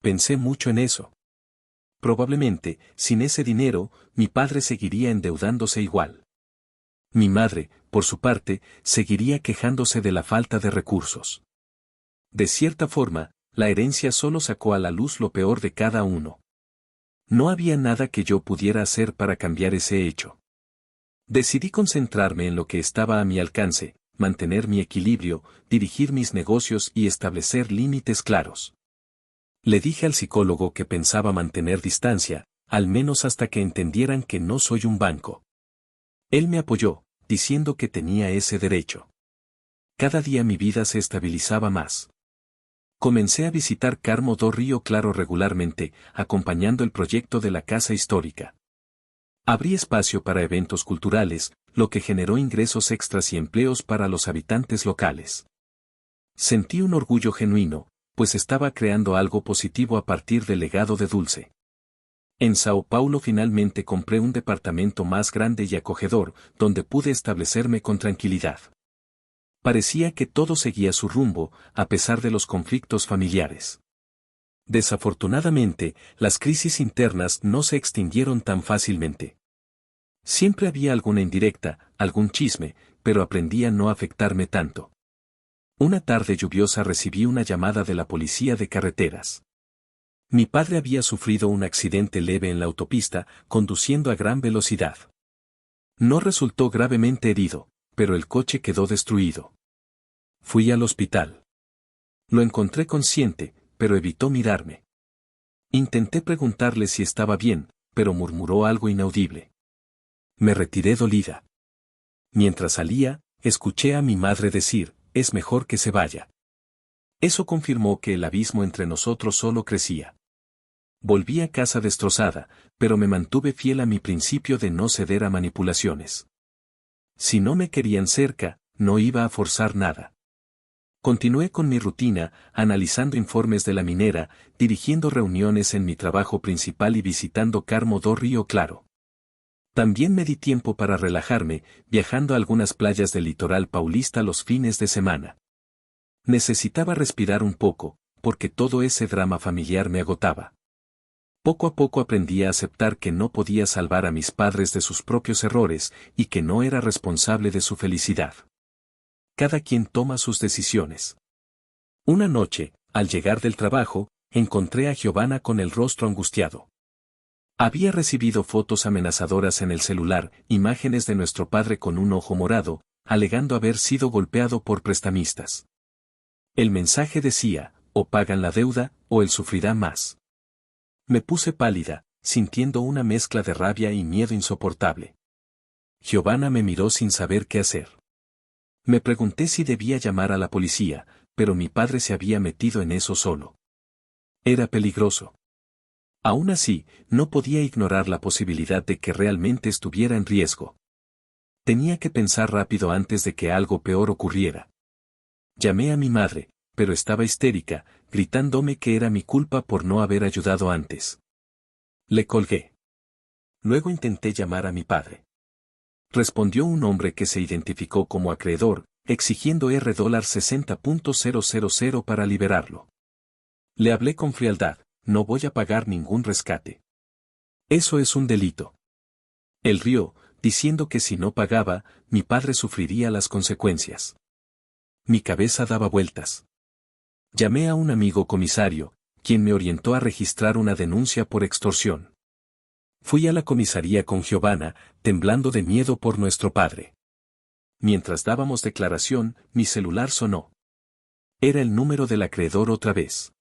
Pensé mucho en eso. Probablemente, sin ese dinero, mi padre seguiría endeudándose igual. Mi madre, por su parte, seguiría quejándose de la falta de recursos. De cierta forma, la herencia solo sacó a la luz lo peor de cada uno. No había nada que yo pudiera hacer para cambiar ese hecho. Decidí concentrarme en lo que estaba a mi alcance, mantener mi equilibrio, dirigir mis negocios y establecer límites claros. Le dije al psicólogo que pensaba mantener distancia, al menos hasta que entendieran que no soy un banco. Él me apoyó, diciendo que tenía ese derecho. Cada día mi vida se estabilizaba más. Comencé a visitar Carmo do Río Claro regularmente, acompañando el proyecto de la casa histórica. Abrí espacio para eventos culturales, lo que generó ingresos extras y empleos para los habitantes locales. Sentí un orgullo genuino, pues estaba creando algo positivo a partir del legado de Dulce. En Sao Paulo finalmente compré un departamento más grande y acogedor, donde pude establecerme con tranquilidad. Parecía que todo seguía su rumbo, a pesar de los conflictos familiares. Desafortunadamente, las crisis internas no se extinguieron tan fácilmente. Siempre había alguna indirecta, algún chisme, pero aprendí a no afectarme tanto. Una tarde lluviosa recibí una llamada de la policía de carreteras. Mi padre había sufrido un accidente leve en la autopista, conduciendo a gran velocidad. No resultó gravemente herido, pero el coche quedó destruido. Fui al hospital. Lo encontré consciente, pero evitó mirarme. Intenté preguntarle si estaba bien, pero murmuró algo inaudible. Me retiré dolida. Mientras salía, escuché a mi madre decir, es mejor que se vaya. Eso confirmó que el abismo entre nosotros solo crecía. Volví a casa destrozada, pero me mantuve fiel a mi principio de no ceder a manipulaciones. Si no me querían cerca, no iba a forzar nada. Continué con mi rutina, analizando informes de la minera, dirigiendo reuniones en mi trabajo principal y visitando Carmo do Río Claro. También me di tiempo para relajarme, viajando a algunas playas del litoral paulista los fines de semana. Necesitaba respirar un poco, porque todo ese drama familiar me agotaba. Poco a poco aprendí a aceptar que no podía salvar a mis padres de sus propios errores y que no era responsable de su felicidad. Cada quien toma sus decisiones. Una noche, al llegar del trabajo, encontré a Giovanna con el rostro angustiado. Había recibido fotos amenazadoras en el celular, imágenes de nuestro padre con un ojo morado, alegando haber sido golpeado por prestamistas. El mensaje decía, o pagan la deuda, o él sufrirá más. Me puse pálida, sintiendo una mezcla de rabia y miedo insoportable. Giovanna me miró sin saber qué hacer. Me pregunté si debía llamar a la policía, pero mi padre se había metido en eso solo. Era peligroso. Aún así, no podía ignorar la posibilidad de que realmente estuviera en riesgo. Tenía que pensar rápido antes de que algo peor ocurriera. Llamé a mi madre, pero estaba histérica, gritándome que era mi culpa por no haber ayudado antes. Le colgué. Luego intenté llamar a mi padre. Respondió un hombre que se identificó como acreedor, exigiendo $60.000 para liberarlo. Le hablé con frialdad, no voy a pagar ningún rescate. Eso es un delito. Él rió, diciendo que si no pagaba, mi padre sufriría las consecuencias. Mi cabeza daba vueltas. Llamé a un amigo comisario, quien me orientó a registrar una denuncia por extorsión. Fui a la comisaría con Giovanna, temblando de miedo por nuestro padre. Mientras dábamos declaración, mi celular sonó. Era el número del acreedor otra vez.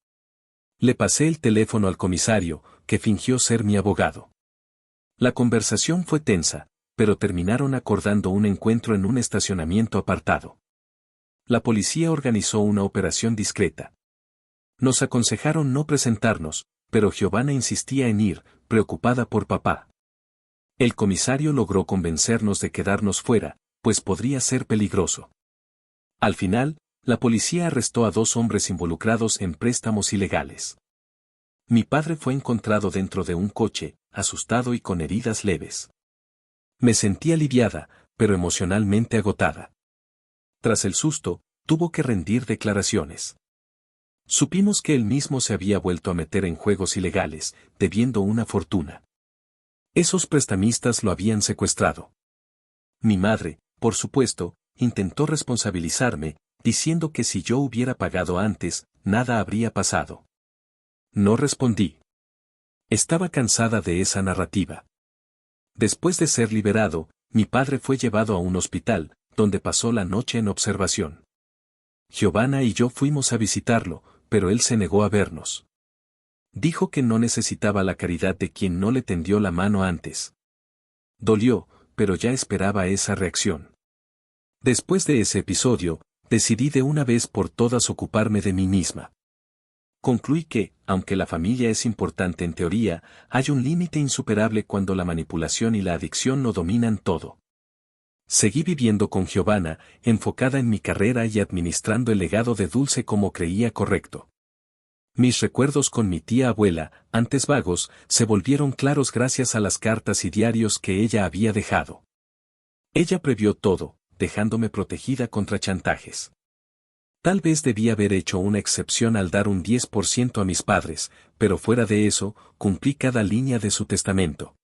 Le pasé el teléfono al comisario, que fingió ser mi abogado. La conversación fue tensa, pero terminaron acordando un encuentro en un estacionamiento apartado. La policía organizó una operación discreta. Nos aconsejaron no presentarnos, pero Giovanna insistía en ir, preocupada por papá. El comisario logró convencernos de quedarnos fuera, pues podría ser peligroso. Al final, la policía arrestó a 2 hombres involucrados en préstamos ilegales. Mi padre fue encontrado dentro de un coche, asustado y con heridas leves. Me sentí aliviada, pero emocionalmente agotada. Tras el susto, tuvo que rendir declaraciones. Supimos que él mismo se había vuelto a meter en juegos ilegales, debiendo una fortuna. Esos prestamistas lo habían secuestrado. Mi madre, por supuesto, intentó responsabilizarme, diciendo que si yo hubiera pagado antes, nada habría pasado. No respondí. Estaba cansada de esa narrativa. Después de ser liberado, mi padre fue llevado a un hospital, donde pasó la noche en observación. Giovanna y yo fuimos a visitarlo, pero él se negó a vernos. Dijo que no necesitaba la caridad de quien no le tendió la mano antes. Dolió, pero ya esperaba esa reacción. Después de ese episodio, decidí de una vez por todas ocuparme de mí misma. Concluí que, aunque la familia es importante en teoría, hay un límite insuperable cuando la manipulación y la adicción no dominan todo. Seguí viviendo con Giovanna, enfocada en mi carrera y administrando el legado de Dulce como creía correcto. Mis recuerdos con mi tía abuela, antes vagos, se volvieron claros gracias a las cartas y diarios que ella había dejado. Ella previó todo, dejándome protegida contra chantajes. Tal vez debía haber hecho una excepción al dar un 10% a mis padres, pero fuera de eso, cumplí cada línea de su testamento.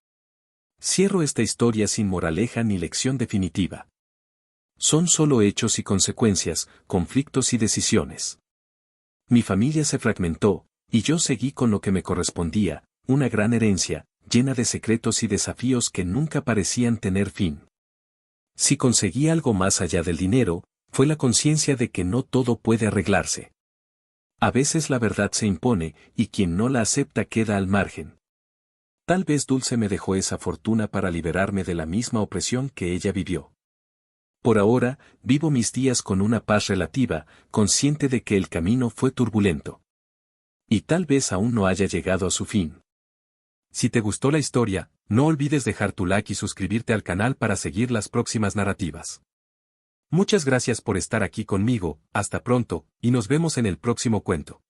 Cierro esta historia sin moraleja ni lección definitiva. Son solo hechos y consecuencias, conflictos y decisiones. Mi familia se fragmentó, y yo seguí con lo que me correspondía, una gran herencia, llena de secretos y desafíos que nunca parecían tener fin. Si conseguí algo más allá del dinero, fue la conciencia de que no todo puede arreglarse. A veces la verdad se impone, y quien no la acepta queda al margen. Tal vez Dulce me dejó esa fortuna para liberarme de la misma opresión que ella vivió. Por ahora, vivo mis días con una paz relativa, consciente de que el camino fue turbulento. Y tal vez aún no haya llegado a su fin. Si te gustó la historia, no olvides dejar tu like y suscribirte al canal para seguir las próximas narrativas. Muchas gracias por estar aquí conmigo, hasta pronto, y nos vemos en el próximo cuento.